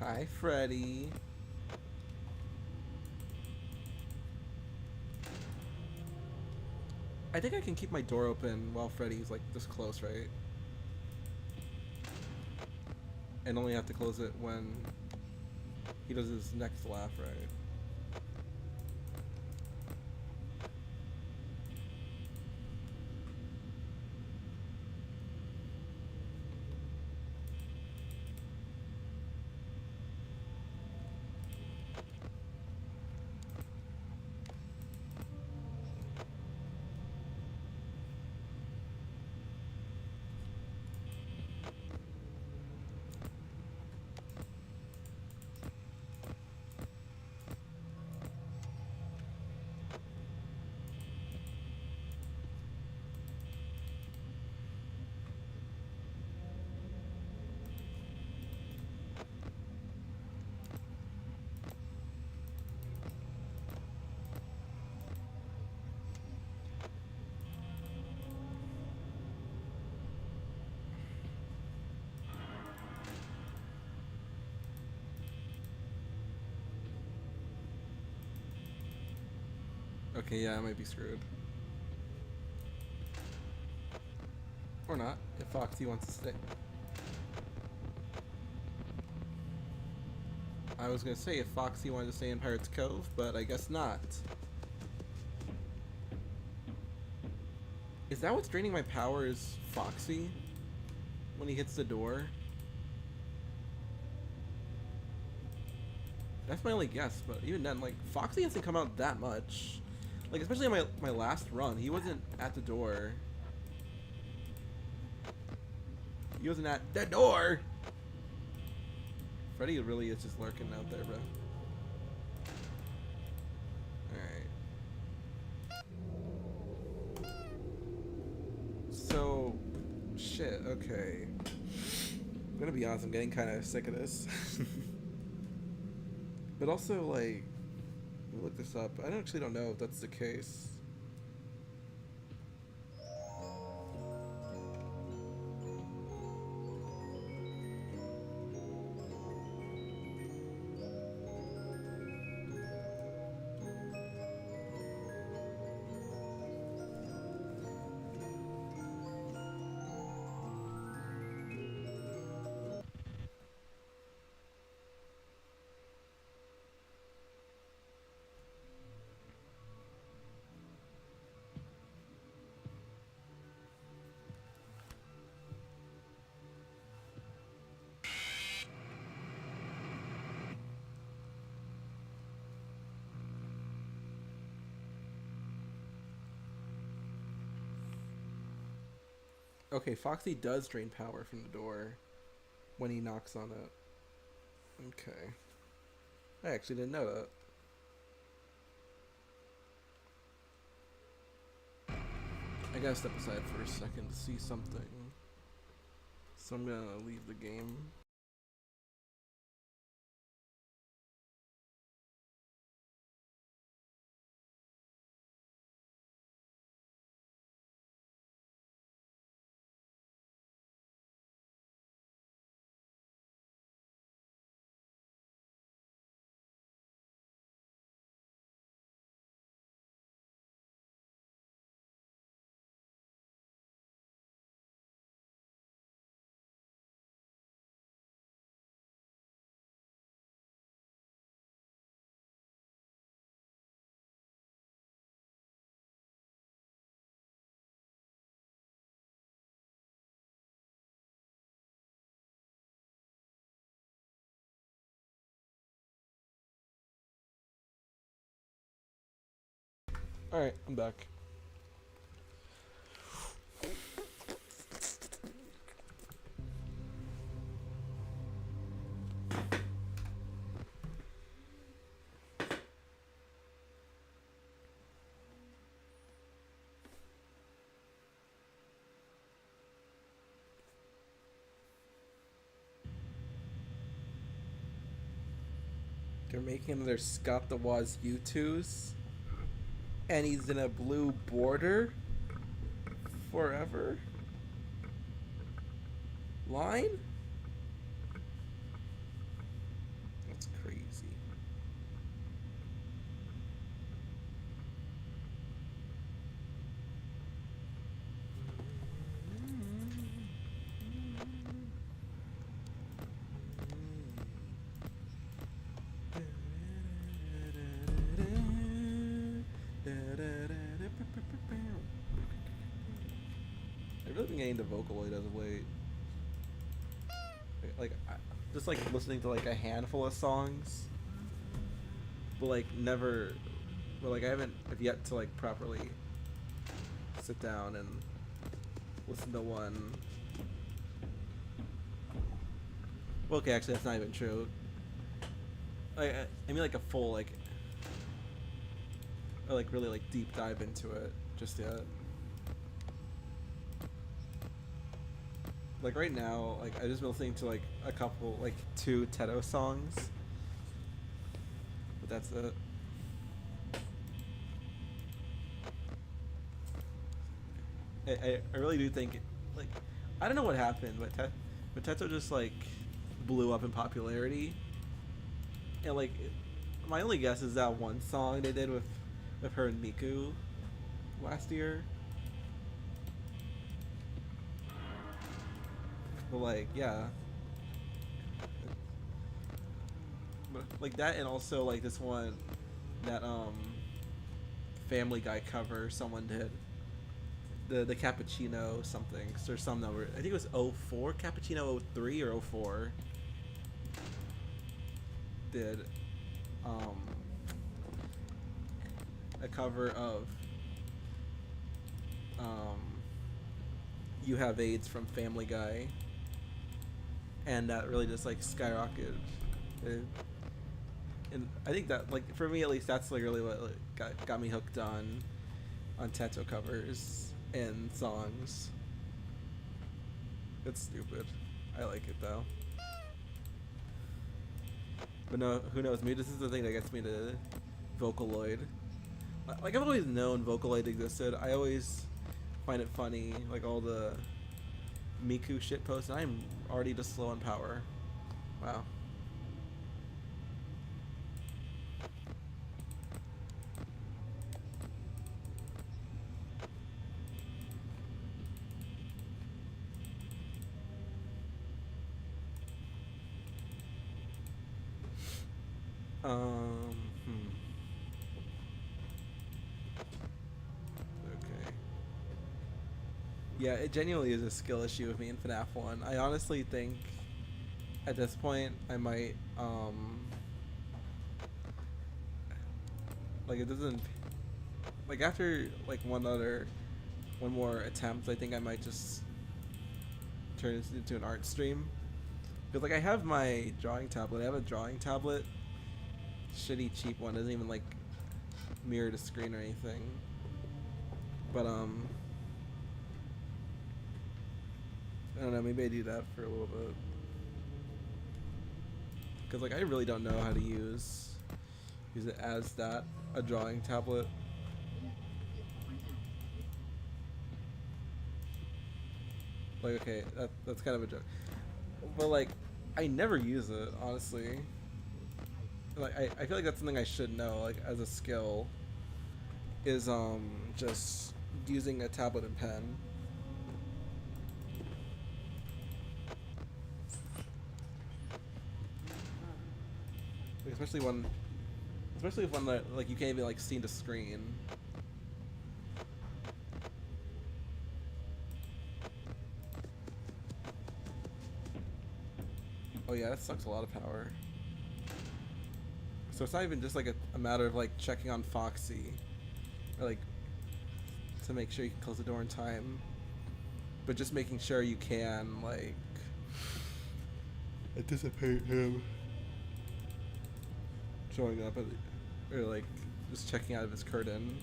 Hi, Freddy. I think I can keep my door open while Freddy's like this close, right? And only have to close it when he does his next laugh, right? Okay, yeah, I might be screwed. Or not, if Foxy wants to stay. I was gonna say if Foxy wanted to stay in Pirates Cove, but I guess not. Is that what's draining my power, is Foxy? When he hits the door? That's my only guess, but even then, like, Foxy hasn't come out that much. Like, especially in my last run, he wasn't at the door. He wasn't at the door! Freddy really is just lurking out there, bro. Alright. So, shit, okay. I'm gonna be honest, I'm getting kind of sick of this. But also, like, let me look this up. I actually don't know if that's the case. Okay, Foxy does drain power from the door when he knocks on it. Okay. I actually didn't know that. I gotta step aside for a second to see something. So I'm gonna leave the game. Alright, I'm back. They're making another Scott the Woz U2s. And he's in a blue border forever line? That's crazy. I've really been getting into Vocaloid as of late. Like, just like listening to like a handful of songs, but like never, but like I haven't have yet to like properly sit down and listen to one. Well, okay, actually that's not even true. I mean like a full like, or like really like deep dive into it just yet. Like right now, like I just been listening to like a couple, like 2 Teto songs, but that's it. I really do think, like, I don't know what happened, but Teto just like blew up in popularity, and like my only guess is that one song they did with her and Miku last year. But like, yeah. But like that, and also like this one that Family Guy cover someone did. The Cappuccino something or some number. I think it was 04, Cappuccino 03 or 04 did a cover of You Have AIDS from Family Guy, and that really just like skyrocketed. And I think that, like, for me at least, that's like really what like, got me hooked on Teto covers and songs. It's stupid. I like it though. But no, who knows? Maybe this is the thing that gets me to Vocaloid. Like, I've always known Vocaloid existed. I always find it funny, like all the Miku shit posts, and I'm already just slow on power. Wow. Um, hmm. Okay. Yeah, it genuinely is a skill issue with me in FNAF 1. I honestly think at this point I might, like, it doesn't, like, after like one more attempt, I think I might just turn this into an art stream. Because like I have my drawing tablet. I have a drawing tablet. Shitty cheap one. Doesn't even like mirror the screen or anything. But I don't know, maybe I do that for a little bit. Because like I really don't know how to use it as that, a drawing tablet. Like okay, that's kind of a joke. But like I never use it, honestly. Like I feel like that's something I should know, like as a skill, is just using a tablet and pen. Especially if one like you can't even like see the screen. Oh yeah, that sucks a lot of power. So it's not even just like a matter of like checking on Foxy, or like to make sure you can close the door in time, but just making sure you can like anticipate him showing up, or like just checking out of his curtain.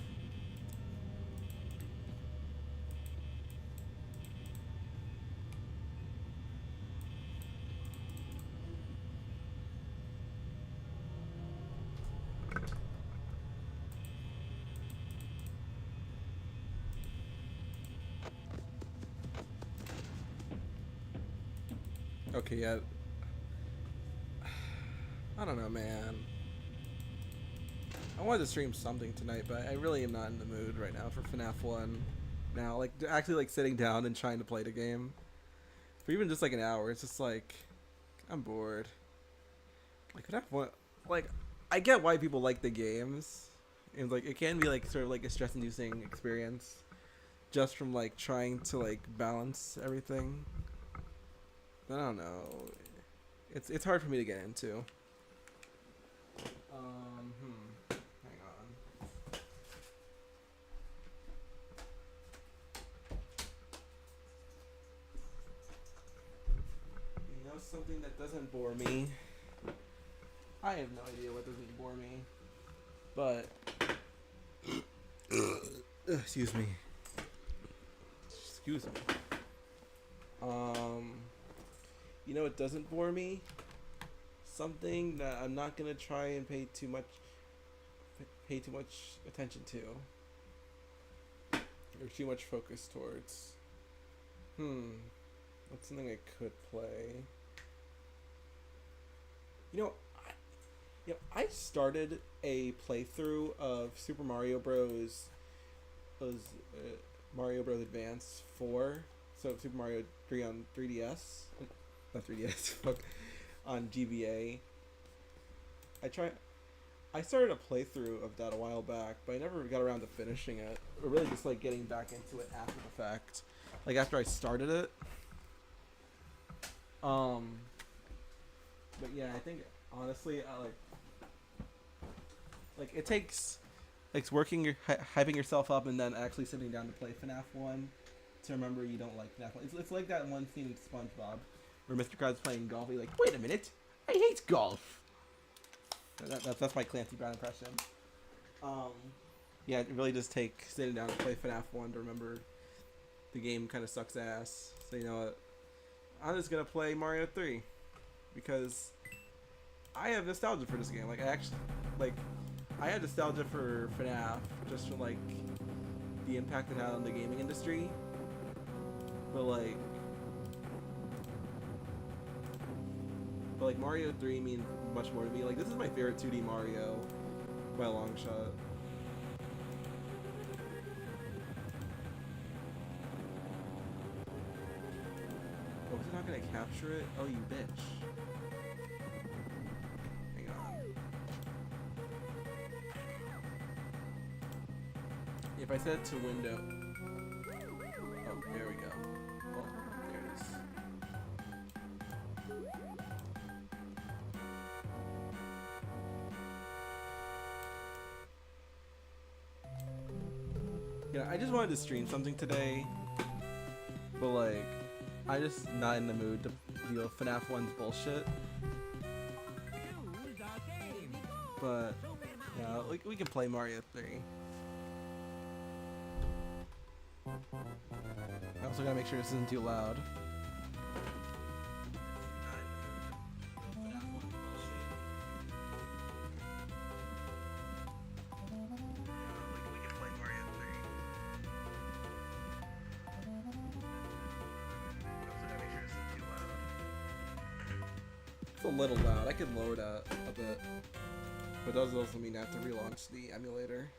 Okay, yeah. I don't know, man. I wanted to stream something tonight, but I really am not in the mood right now for FNAF 1. Now, like, actually, like, sitting down and trying to play the game. For even just, like, an hour, it's just, like, I'm bored. Like, FNAF 1, like, I get why people like the games. And, like, it can be, like, sort of, like, a stress-inducing experience. Just from, like, trying to, like, balance everything. But I don't know. It's hard for me to get into. Hang on. You know something that doesn't bore me? I have no idea what doesn't bore me. But excuse me. Excuse me. You know what doesn't bore me? Something that I'm not gonna try and pay too much attention to, or too much focus towards. What's something I could play? I started a playthrough of Super Mario Bros. Mario Bros. Advance 4. So Super Mario 3 on 3DS. Not 3DS. Fuck. On GBA. I started a playthrough of that a while back, but I never got around to finishing it. Or really just like getting back into it after the fact. Like after I started it. But yeah, I think honestly, I like it takes like working hyping yourself up and then actually sitting down to play FNAF 1 to remember you don't like FNAF 1. It's like that one scene in SpongeBob where Mr. Krabs playing golf. He's like, wait a minute, I hate golf. That's my Clancy Brown impression. Yeah, it really does take sitting down to play FNAF 1 to remember the game kind of sucks ass. So you know what? I'm just gonna play Mario 3 because I have nostalgia for this game. Like I had nostalgia for FNAF just for like the impact it had on the gaming industry. But like Mario 3 means much more to me. Like this is my favorite 2D Mario by a long shot. Oh, is it not gonna capture it? Oh, you bitch. Hang on. If I set it to window. Oh, there we go. Well, there it is. Yeah, I just wanted to stream something today, but like, I'm just not in the mood to deal with FNAF 1's bullshit. But, yeah, we can play Mario 3. I also gotta make sure this isn't too loud. It's a little loud. I could lower that a bit. But does also mean I have to relaunch the emulator.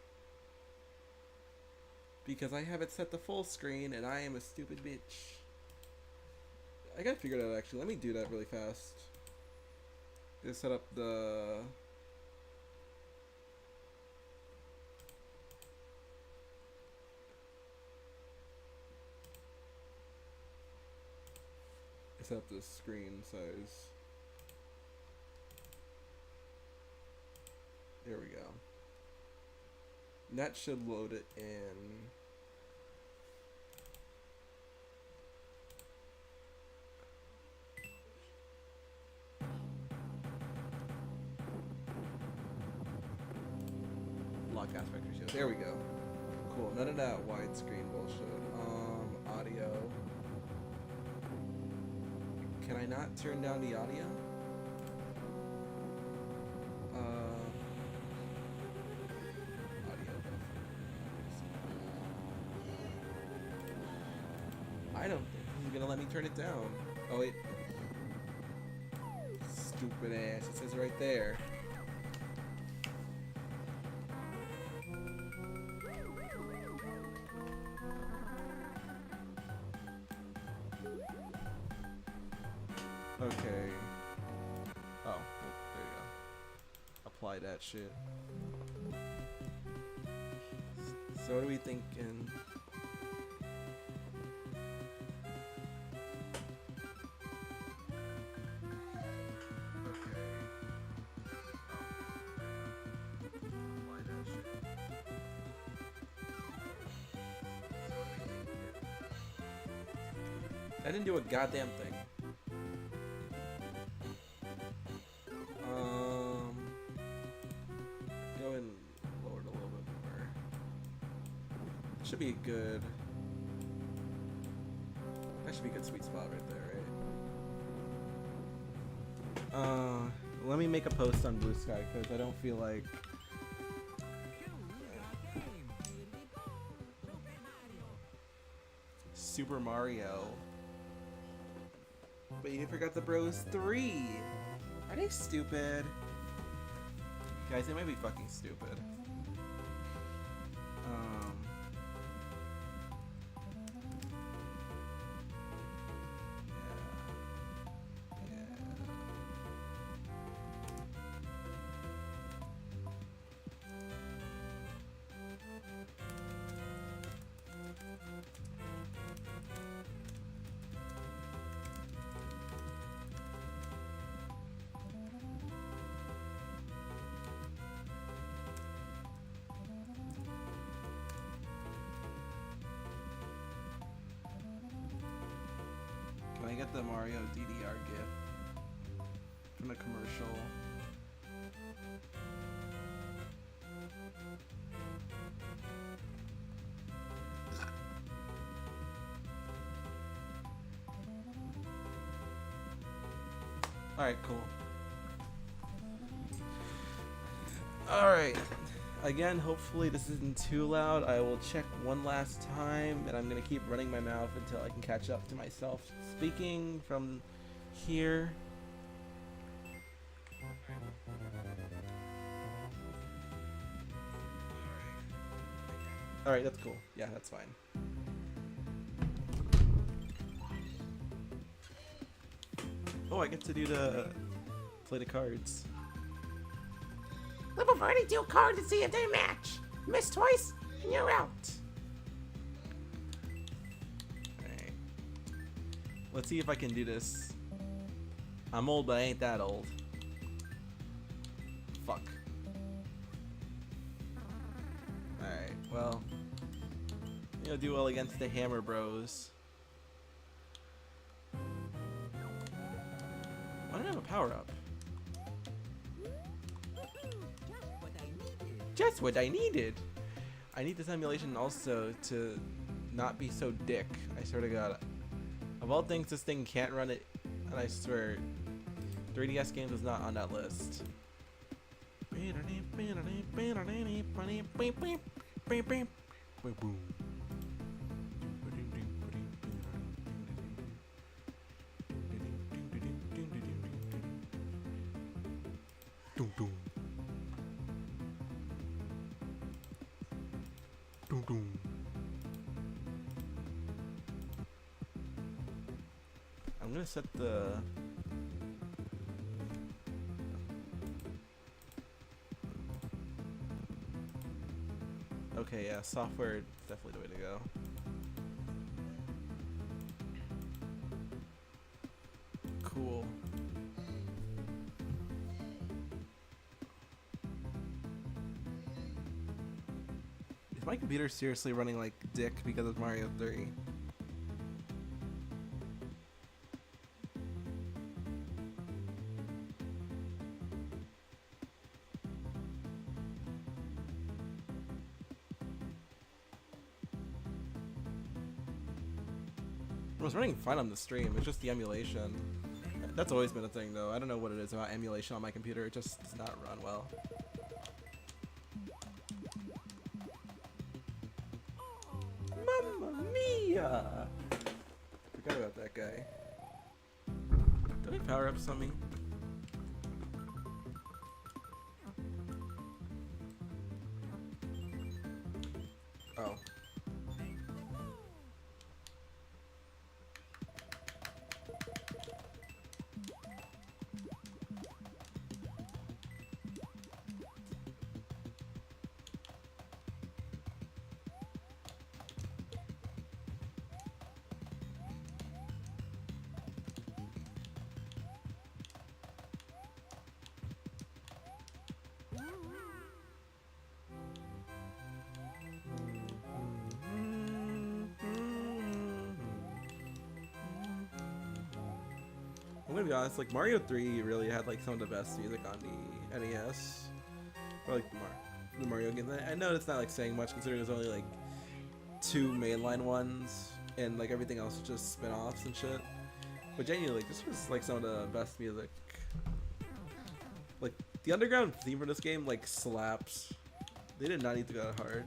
Because I have it set to full screen and I am a stupid bitch. I gotta figure it out actually. Let me do that really fast. Just set up the... Set up the screen size. There we go. And that should load it in. Lock aspect ratio. There we go. Cool. None of that widescreen bullshit. Audio. Can I not turn down the audio? I don't think he's gonna let me turn it down. Oh wait. Stupid ass. It says right there. Okay. Oh, well, there you go. Apply that shit. So what are we thinking? I didn't do a goddamn thing. Go and lower it a little bit more. Should be a good. That should be a good sweet spot right there, right? Let me make a post on Bluesky because I don't feel like. Super Mario. But you forgot the Bros 3. Are they stupid? Guys, they might be fucking stupid. Can I get the Mario DDR GIF from the commercial? Alright, cool. Alright. Again, hopefully this isn't too loud. I will check one last time, and I'm going to keep running my mouth until I can catch up to myself speaking from here. Alright, that's cool. Yeah, that's fine. Oh, I get to do the play the cards. Level 42 card to see if they match. Miss twice, and you're out. Alright. Let's see if I can do this. I'm old, but I ain't that old. Fuck. Alright, well. You'll do well against the Hammer Bros. power up. Just what I needed. I need this emulation also to not be so dick. I swear to God. Of all things, this thing can't run it, and I swear, 3DS games is not on that list. I'm gonna set the okay, yeah, software definitely the way to go. Cool. Is my computer seriously running like dick because of Mario 3? It was running fine on the stream, it's just the emulation. That's always been a thing though. I don't know what it is about emulation on my computer, it just does not run well. Mamma mia! Forgot about that guy. Do I power up something? Oh. I'm gonna be honest, like Mario 3 really had like some of the best music on the NES. Or like the Mario games. I know it's not like saying much considering there's only like 2 mainline ones and like everything else is just spin-offs and shit. But genuinely, like, this was like some of the best music. Like the underground theme for this game like slaps. They did not need to go that hard.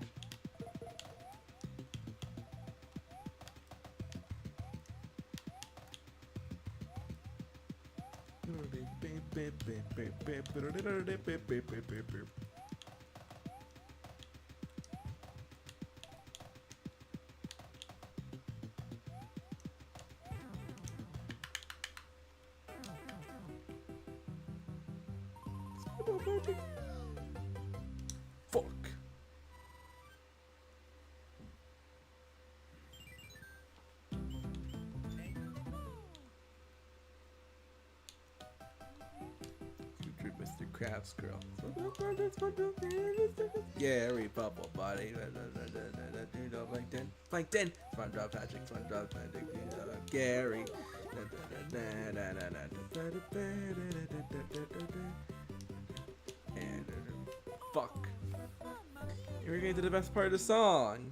Fuck. Mr. Krabs girl. Gary Bubble Body. Plankton. SpongeBob Patrick. SpongeBob Patrick. Gary. And fuck. Here we're getting to the best part of the song.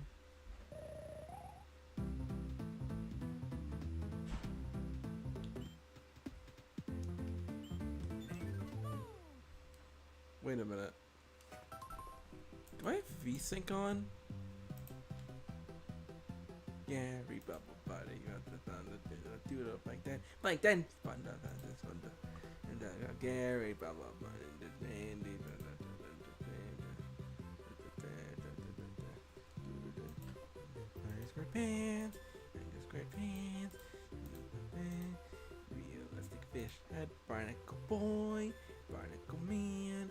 Wait a minute. Do I have VSync on? Gary Bubble Body, you got the thunder, do it up like that. Like that. And Gary Bubble Body, square pants, square pants, realistic fish head, barnacle boy, barnacle man.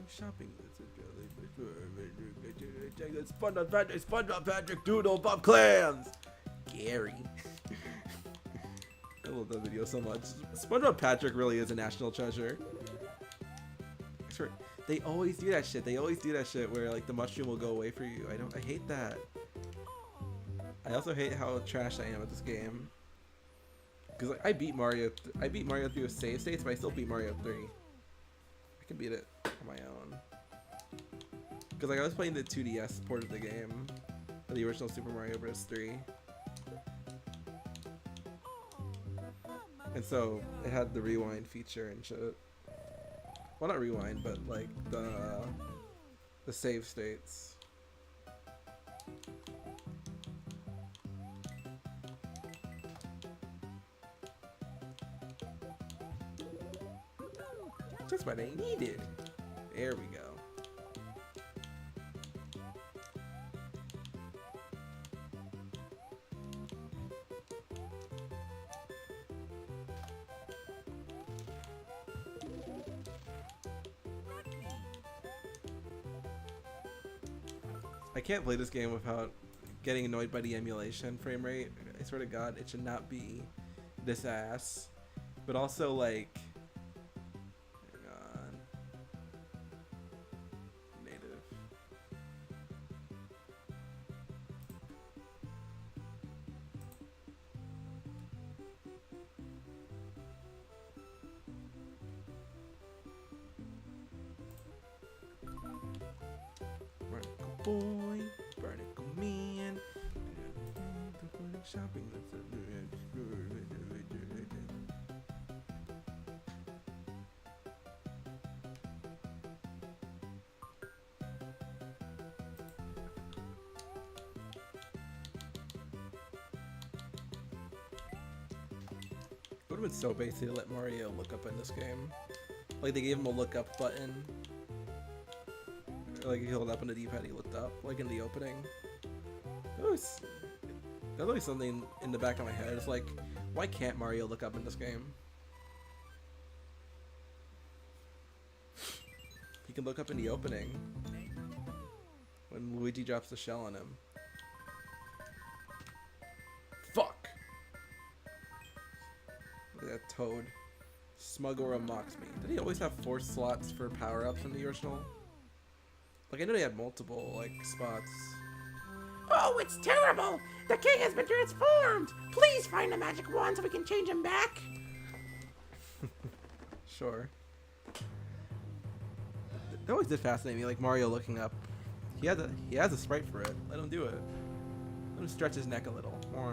Shopping with SpongeBob Patrick Doodle Bob Clams. Gary. I love that video so much. SpongeBob Patrick really is a national treasure. Sure, they always do that shit. They always do that shit where like the mushroom will go away for you. I hate that. I also hate how trash I am at this game. Because like, I beat Mario through save states, but I still beat Mario 3. I can beat it on my own. Because like I was playing the 2DS port of the game, the original Super Mario Bros. 3. And so it had the rewind feature and shit. Well, not rewind, but like the save states. Just what I needed. There we go. I can't play this game without getting annoyed by the emulation frame rate. I swear to God, it should not be this ass. But also, like, hang on. Native. Barnacle boy, barnacle man. Shopping. It would have been so basic to let Mario look up in this game. Like they gave him a look up button. Like he held up on the D-pad, he looked up, like in the opening. There's always something in the back of my head. It's like, why can't Mario look up in this game? He can look up in the opening when Luigi drops the shell on him. Fuck! Look at that Toad. Smugora mocks me. Did he always have 4 slots for power-ups in the original? Like, I know they had multiple, like, spots. Oh, it's terrible! The king has been transformed! Please find the magic wand so we can change him back! Sure. That always did fascinate me, like Mario looking up. He has a sprite for it. Let him do it. Let him stretch his neck a little. Oh.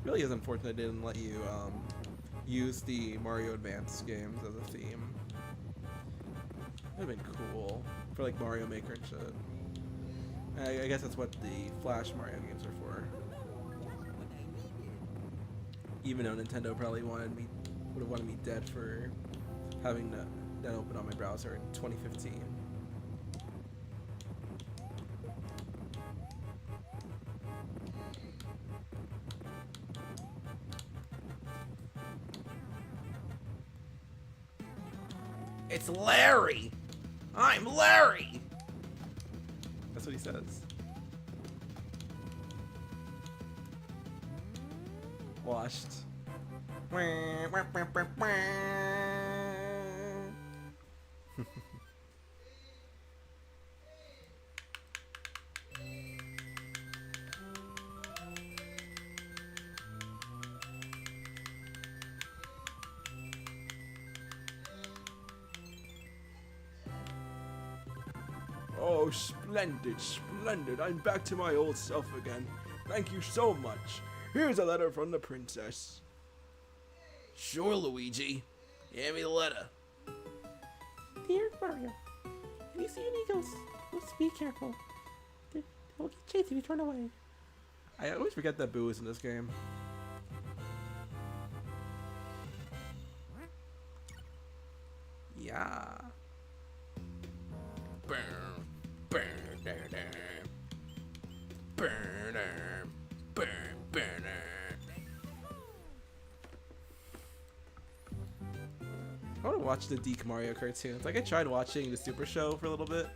Really is unfortunate they didn't let you use the Mario Advance games as a theme. That would have been cool for like Mario Maker and shit. I guess that's what the Flash Mario games are for. Even though Nintendo probably would have wanted me dead for having that open on my browser in 2015. It's Larry! I'm Larry! That's what he says. Washed. Oh, splendid, splendid. I'm back to my old self again. Thank you so much. Here's a letter from the princess. Sure, Luigi. Hand me the letter. Dear Mario, if you see any ghosts, just be careful. They will get chased if you turn away. I always forget that Boo is in this game. Yeah. I want to watch the Deke Mario cartoons. Like I tried watching the Super Show for a little bit,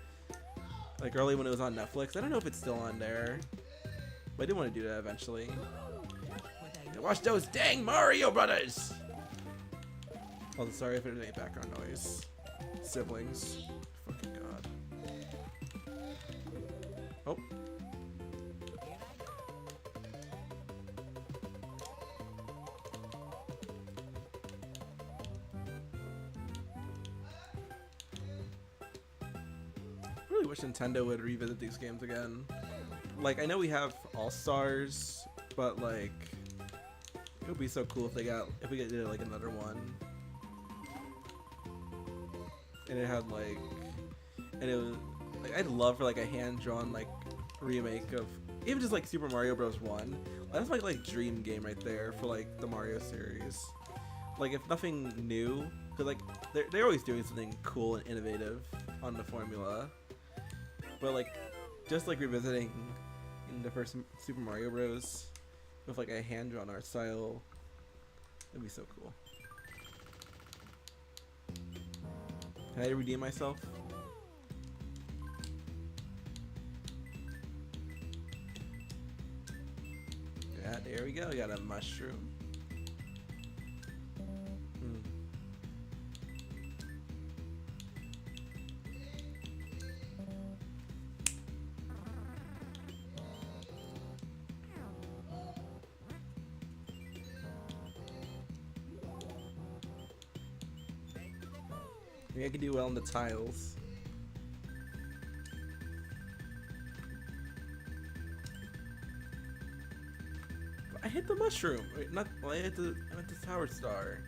like early when it was on Netflix. I don't know if it's still on there, but I did want to do that eventually. Watch those dang Mario Brothers! Oh, sorry if there's any background noise. Siblings. Fucking Oh. I really wish Nintendo would revisit these games again. Like, I know we have All-Stars, but like, it would be so cool if we did like another one. And it had like, and it was like, I'd love for like a hand-drawn like remake of even just like Super Mario Bros. 1. That's my like dream game right there for like the Mario series. Like, if nothing new, because like they're always doing something cool and innovative on the formula, but like just like revisiting in the first Super Mario Bros. With like a hand-drawn art style, that'd be so cool. Can I redeem myself? Yeah, there we go. Got a mushroom. Maybe I can do well on the tiles. But I hit the mushroom. Wait, not. Well, I hit the power star.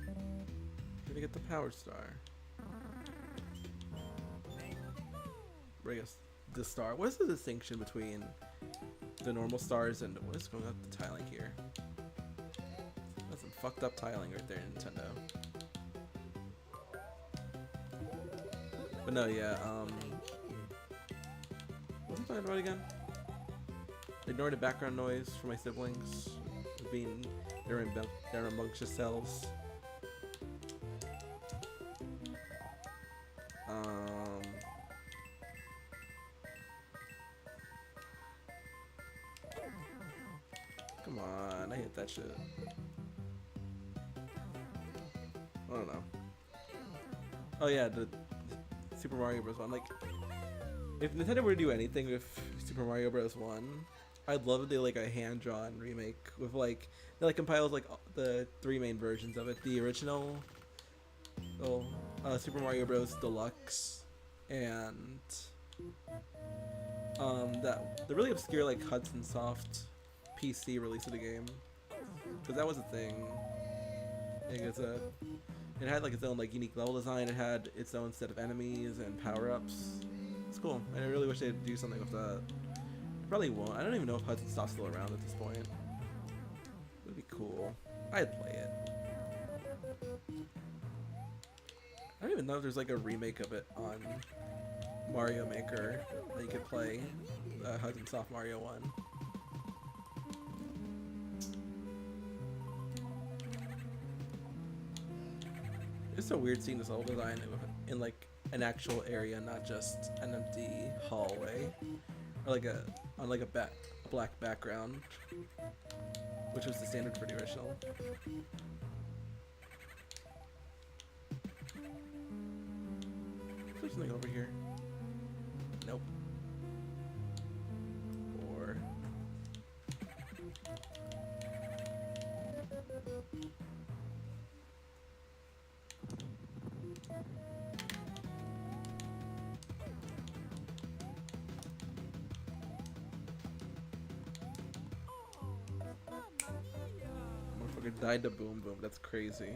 I'm gonna get the power star. Bring us the star. What is the distinction between the normal stars and what is going on with the tiling here? That's some fucked up tiling right there, Nintendo. But no, yeah, what was I talking about again? Ignore the background noise for my siblings being their rambunctious selves. Come on, I hit that shit. I don't know. Oh yeah, the Super Mario Bros. 1. Like, if Nintendo were to do anything with Super Mario Bros. 1, I'd love to do like a hand-drawn remake with like that like compiles like the 3 main versions of it: the original, Super Mario Bros. Deluxe, and the really obscure like Hudson Soft PC release of the game, because that was a thing. It had like its own like unique level design. It had its own set of enemies and power-ups. It's cool. And I really wish they'd do something with that. Probably won't. I don't even know if Hudson Soft's still around at this point. It would be cool. I'd play it. I don't even know if there's like a remake of it on Mario Maker that you could play. Hudson Soft Mario 1. It's so weird seeing this level design in like an actual area, not just an empty hallway, or like on a black background, which was the standard for the original. There's something over here. Nope. Or motherfucker died to Boom Boom. That's crazy.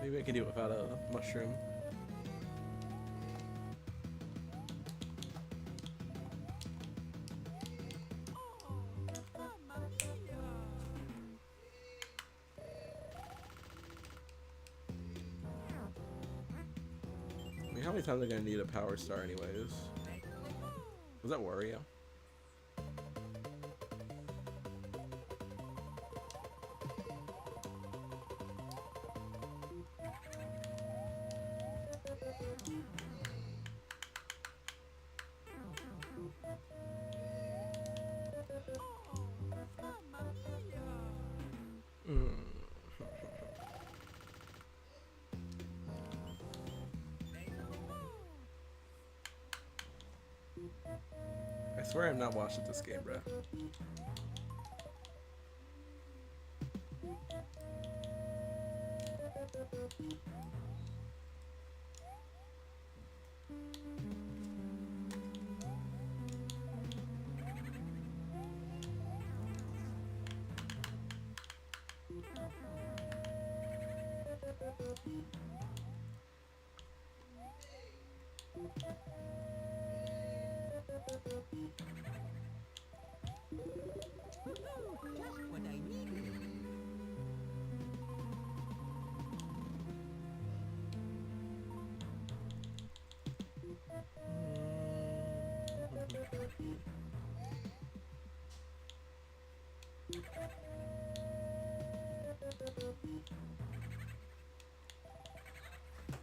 Maybe I can do it without a mushroom. I mean, how many times am I gonna need a power star anyways? Was that Wario? I swear I'm not watching this game, bruh.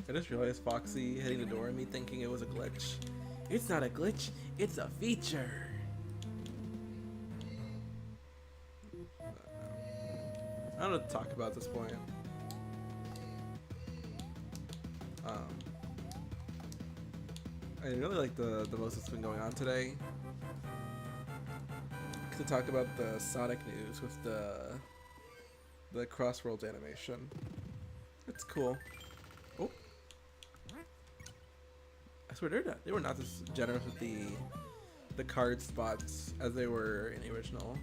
I just realized Foxy hitting the door and me thinking it was a glitch. It's not a glitch, it's a feature. I don't know what to talk about at this point. I really like the most that's been going on today. To talk about the Sonic news with the Crossworlds animation. It's cool. Oh, I swear they were not as generous with the card spots as they were in the original.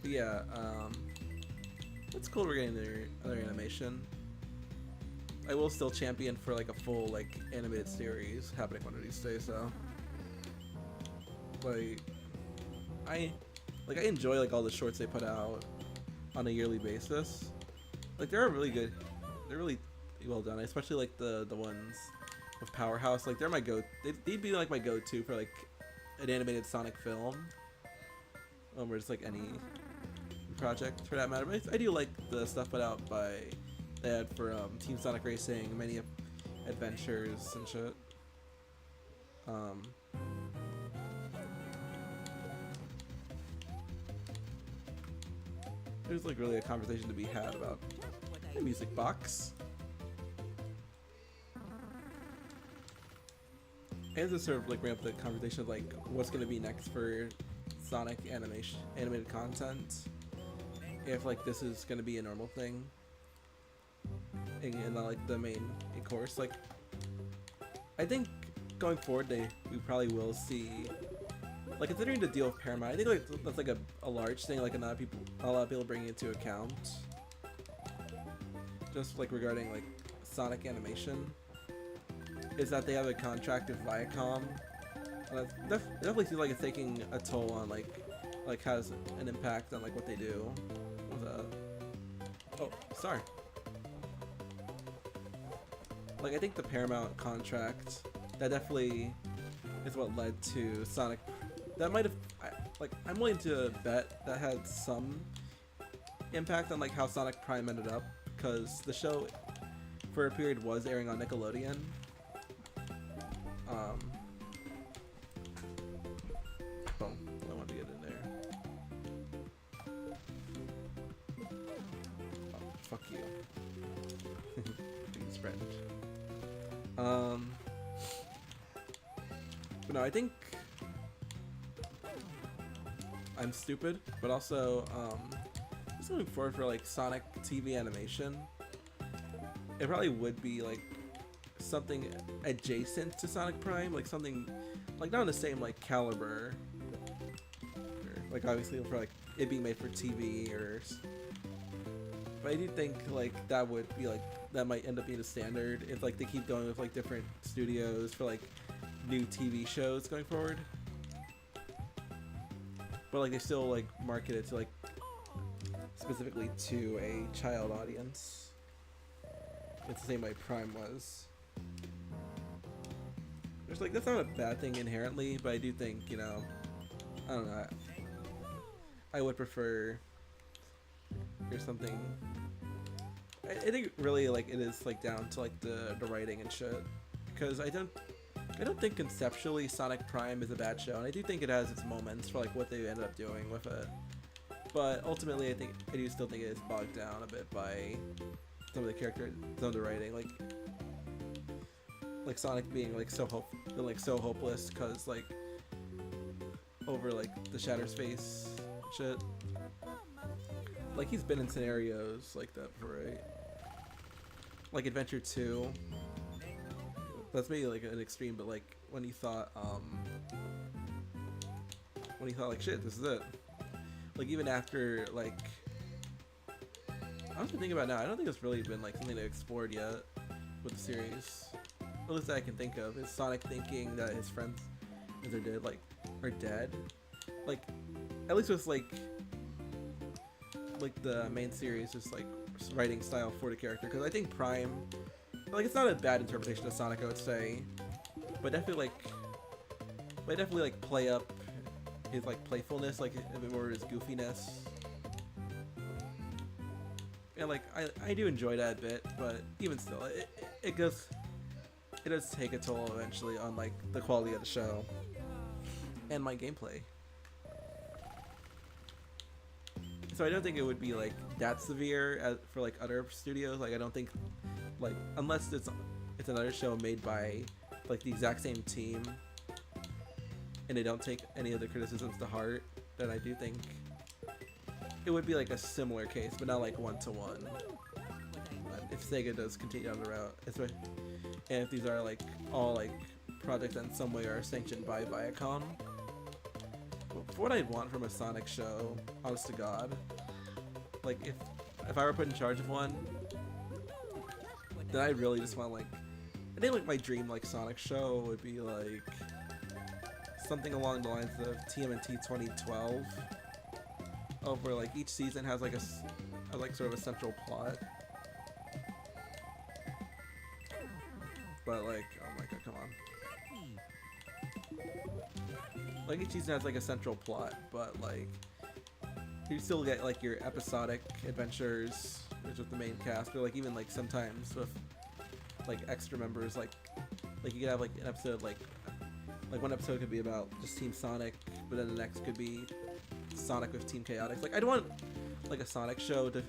But yeah, it's cool we're getting another animation. I will still champion for like a full like animated series happening one of these days though. I enjoy like all the shorts they put out on a yearly basis. Like they're really well done, especially like the ones with Powerhouse. Like they're my they'd be like my go-to for like an animated Sonic film. Or just like any project for that matter. But I do like the stuff put out by they had for Team Sonic Racing, many adventures and shit. There's like really a conversation to be had about the music box. And to sort of like ramp the conversation of like what's gonna be next for Sonic animated content. If like this is gonna be a normal thing. And not like the main course. Like I think going forward we probably will see, like considering the deal with Paramount, I think like that's like a large thing, like a lot of people bringing into account. Just like regarding like Sonic animation, is that they have a contract with Viacom. And that definitely seems like it's taking a toll on like has an impact on like what they do. Oh, sorry. Like I think the Paramount contract, that definitely is what led to Sonic. That might have, I'm willing to bet that had some impact on like how Sonic Prime ended up, because the show for a period was airing on Nickelodeon. Boom, I wanted to get in there. Oh, fuck you. Please, friend. But no, I think I'm stupid, but also just looking forward for like Sonic TV animation. It probably would be like something adjacent to Sonic Prime, like something like not on the same like caliber. Like obviously for like it being made for TV but I do think like that would be like that might end up being the standard if like they keep going with like different studios for like new TV shows going forward. But like they still like market it to like specifically to a child audience. It's the same way Prime was. There's like that's not a bad thing inherently, but I do think, you know, I don't know. I would prefer there's something. I think really like it is like down to like the writing and shit, because I don't think conceptually Sonic Prime is a bad show, and I do think it has its moments for like what they ended up doing with it. But ultimately, I do still think it is bogged down a bit by some of the characters, some of the writing, like Sonic being like so hopeless because like over like the Shatter Space shit. Like he's been in scenarios like that before, right? Like Adventure 2. That's maybe like an extreme, but like when he thought like shit, this is it. Like even after like I'm thinking about it now, I don't think it's really been like something they explored yet with the series. At least that I can think of is Sonic thinking that his friends as they're dead are dead. Like at least with like the main series, just like writing style for the character, because I think Prime, like it's not a bad interpretation of Sonic, I would say, but definitely like play up his like playfulness, like a bit more his goofiness. Yeah, like I do enjoy that a bit, but even still, it does take a toll eventually on like the quality of the show and my gameplay. So I don't think it would be like that severe for like other studios. Like I don't think, like unless it's another show made by like the exact same team and they don't take any of the criticisms to heart, then I do think it would be like a similar case, but not like one-to-one. If Sega does continue on the route, and if these are like all like projects that in some way are sanctioned by Viacom. For what I'd want from a Sonic show, honest to God, like if I were put in charge of one, then I really just want like, I think like my dream like Sonic show would be like something along the lines of TMNT 2012, where like each season has like sort of a central plot, but like oh my god, come on. Like each season has like a central plot, but like you still get like your episodic adventures with the main cast, but like even like sometimes with like extra members, like you could have like an episode like one episode could be about just Team Sonic, but then the next could be Sonic with Team Chaotix. Like I'd want like a Sonic show to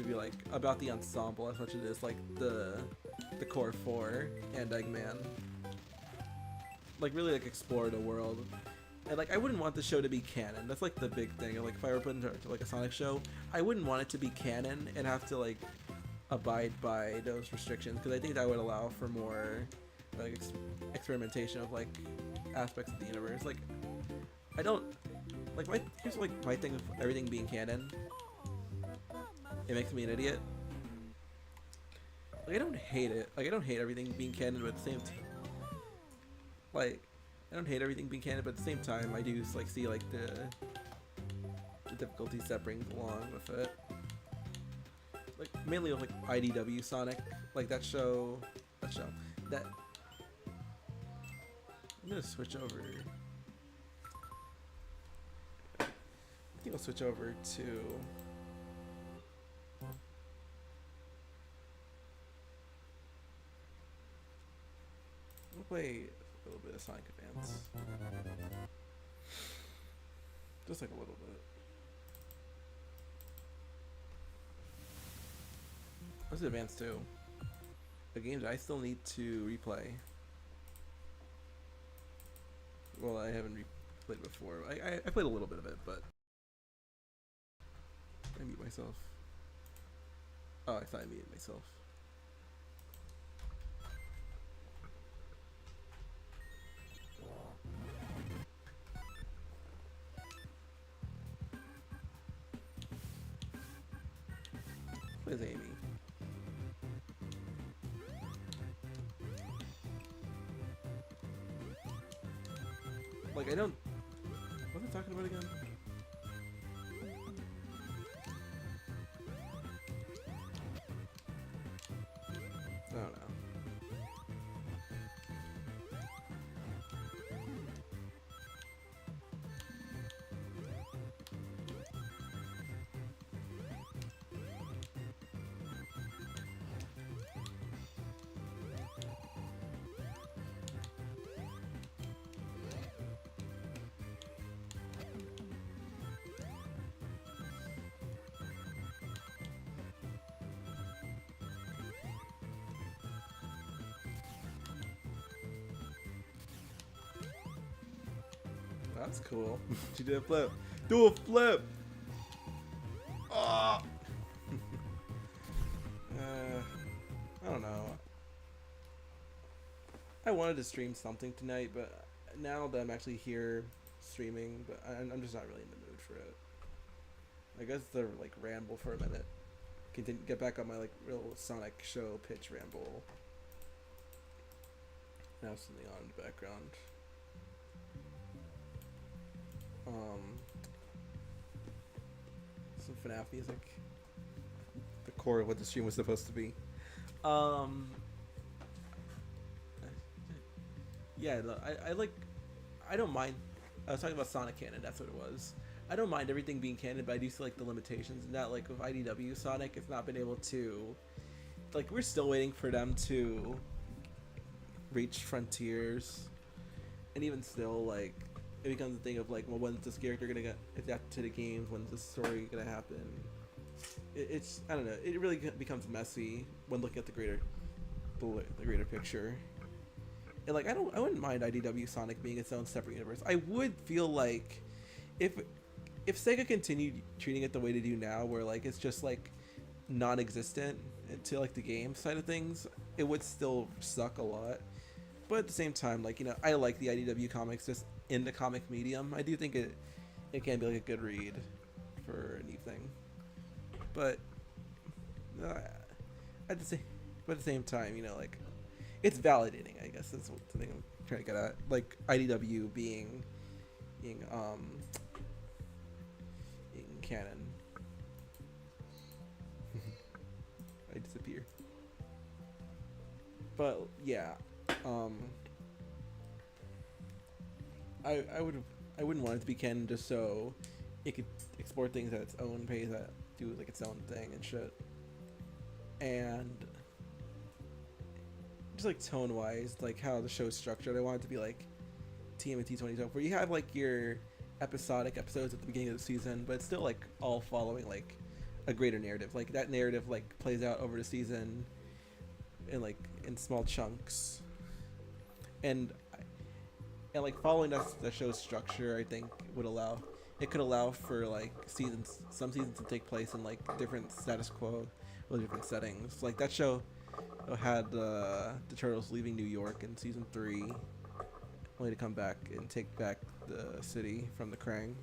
be like about the ensemble as much as it is like the core four and Eggman. Like really like explore the world, and like I wouldn't want the show to be canon. That's like the big thing. Like if I were put into like a Sonic show, I wouldn't want it to be canon and have to like abide by those restrictions, because I think that would allow for more like experimentation of like aspects of the universe. Like I don't like here's like my thing with everything being canon. It makes me an idiot. Like I don't hate it. Like I don't hate everything being canon, but at the same time. Like, I don't hate everything being canon, but at the same time, I do like see like the difficulties that brings along with it. Like mainly with like IDW Sonic, like that show. I'm gonna switch over. I think I'll switch over to. We'll play a little bit of Sonic Advance. Just like a little bit. What's Advance 2? A game that I still need to replay. Well, I haven't replayed it before. I played a little bit of it, but I mute myself. Oh, I thought I muted myself. is Amy? Like, I don't... What was I talking about again? I don't know. That's cool. She did a flip. Do a flip! Oh! I don't know. I wanted to stream something tonight, but now that I'm actually here streaming, but I'm just not really in the mood for it. I guess the like ramble for a minute. Continue, get back on my like real Sonic show pitch ramble. Now something on in the background. Some FNAF music. The core of what the stream was supposed to be. Yeah, I don't mind. I was talking about Sonic canon, that's what it was. I don't mind everything being canon, but I do see like the limitations in that. Like with IDW Sonic, it's not been able to, like, we're still waiting for them to reach frontiers, and even still, like, it becomes a thing of like, well, when's this character gonna get adapted to the games? When's this story gonna happen? It's I don't know. It really becomes messy when looking at the greater picture. And like, I wouldn't mind IDW Sonic being its own separate universe. I would feel like if Sega continued treating it the way they do now, where like it's just like non-existent to like the game side of things, it would still suck a lot. But at the same time, like, you know, I like the IDW comics just in the comic medium. I do think it can be like a good read for an evening. But at the same time, you know, like, it's validating, I guess that's the thing I'm trying to get at. Like IDW being canon. I disappear. But yeah, I wouldn't want it to be canon just so it could explore things at its own pace, that do like its own thing and shit. And just like tone wise, like how the show's structured, I want it to be like TMNT 2012, where you have like your episodic episodes at the beginning of the season, but it's still like all following like a greater narrative. Like that narrative like plays out over the season in like in small chunks, and like following the show's structure, I think could allow for like some seasons to take place in like different status quo or different settings. Like that show had the Turtles leaving New York in season 3, only to come back and take back the city from the Krang.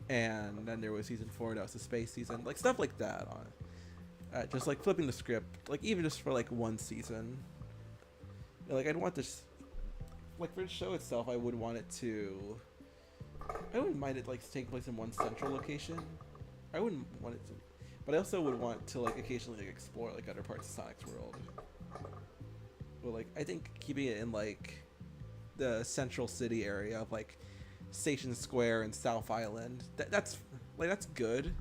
And then there was season 4, that was the space season, like stuff like that. Just like flipping the script, like even just for like one season. Like I'd want this, like for the show itself, I wouldn't mind it like to take place in one central location. I wouldn't want it to, but I also would want to like occasionally like explore like other parts of Sonic's world. But like I think keeping it in like the central city area of like Station Square and South Island, that's good.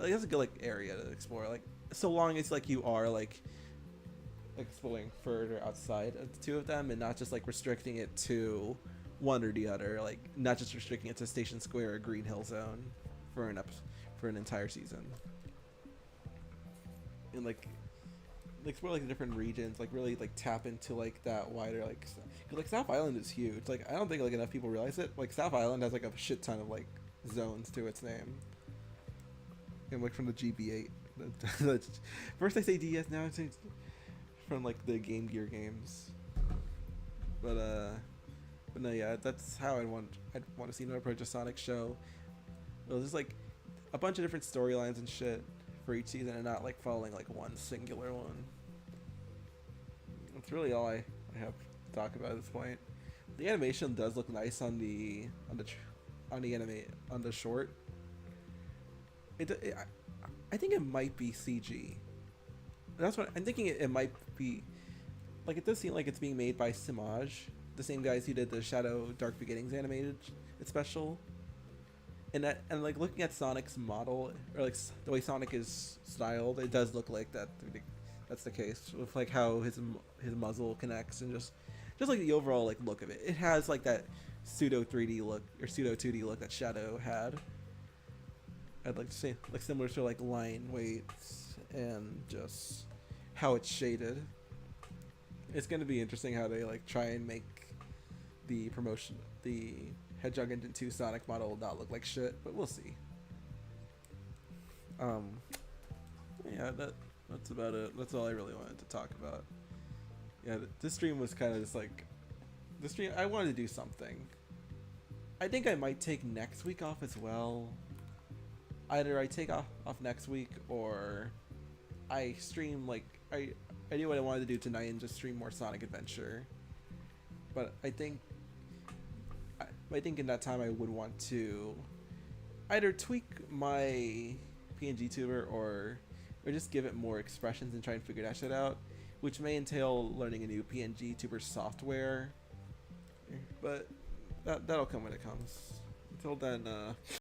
Like that's a good like area to explore. Like so long as like you are like exploring further outside of the two of them and not just like restricting it to one or the other. Like not just restricting it to Station Square or Green Hill Zone for an entire season. And like explore like the different regions, like really like tap into like that wider like, cause like South Island is huge. Like I don't think like enough people realize it. Like South Island has like a shit ton of like zones to its name. And like from the GB8, first I say DS, now it's from like the Game Gear games. But no, yeah, that's how I'd want to see an approach a Sonic show. Well, there's like a bunch of different storylines and shit for each season and not like following like one singular one. That's really all I have to talk about at this point. The animation does look nice on the short. I think it might be CG. That's what I'm thinking. It might be, like, it does seem like it's being made by Simage, the same guys who did the Shadow Dark Beginnings animated special. And like looking at Sonic's model, or like the way Sonic is styled, it does look like that. That's the case with like how his muzzle connects and just like the overall like look of it. It has like that pseudo 3D look or pseudo 2D look that Shadow had. I'd like to say like similar to like line weights and just how it's shaded. It's going to be interesting how they like try and make the Hedgehog Engine 2 Sonic model not look like shit, but we'll see. Yeah, that's about it. That's all I really wanted to talk about. Yeah, this stream was kind of just like, I wanted to do something. I think I might take next week off as well. Either I take off next week, or I stream like I knew what I wanted to do tonight and just stream more Sonic Adventure. But I think in that time I would want to either tweak my PNG tuber or just give it more expressions and try and figure that shit out, which may entail learning a new PNG tuber software. But that'll come when it comes. Until then,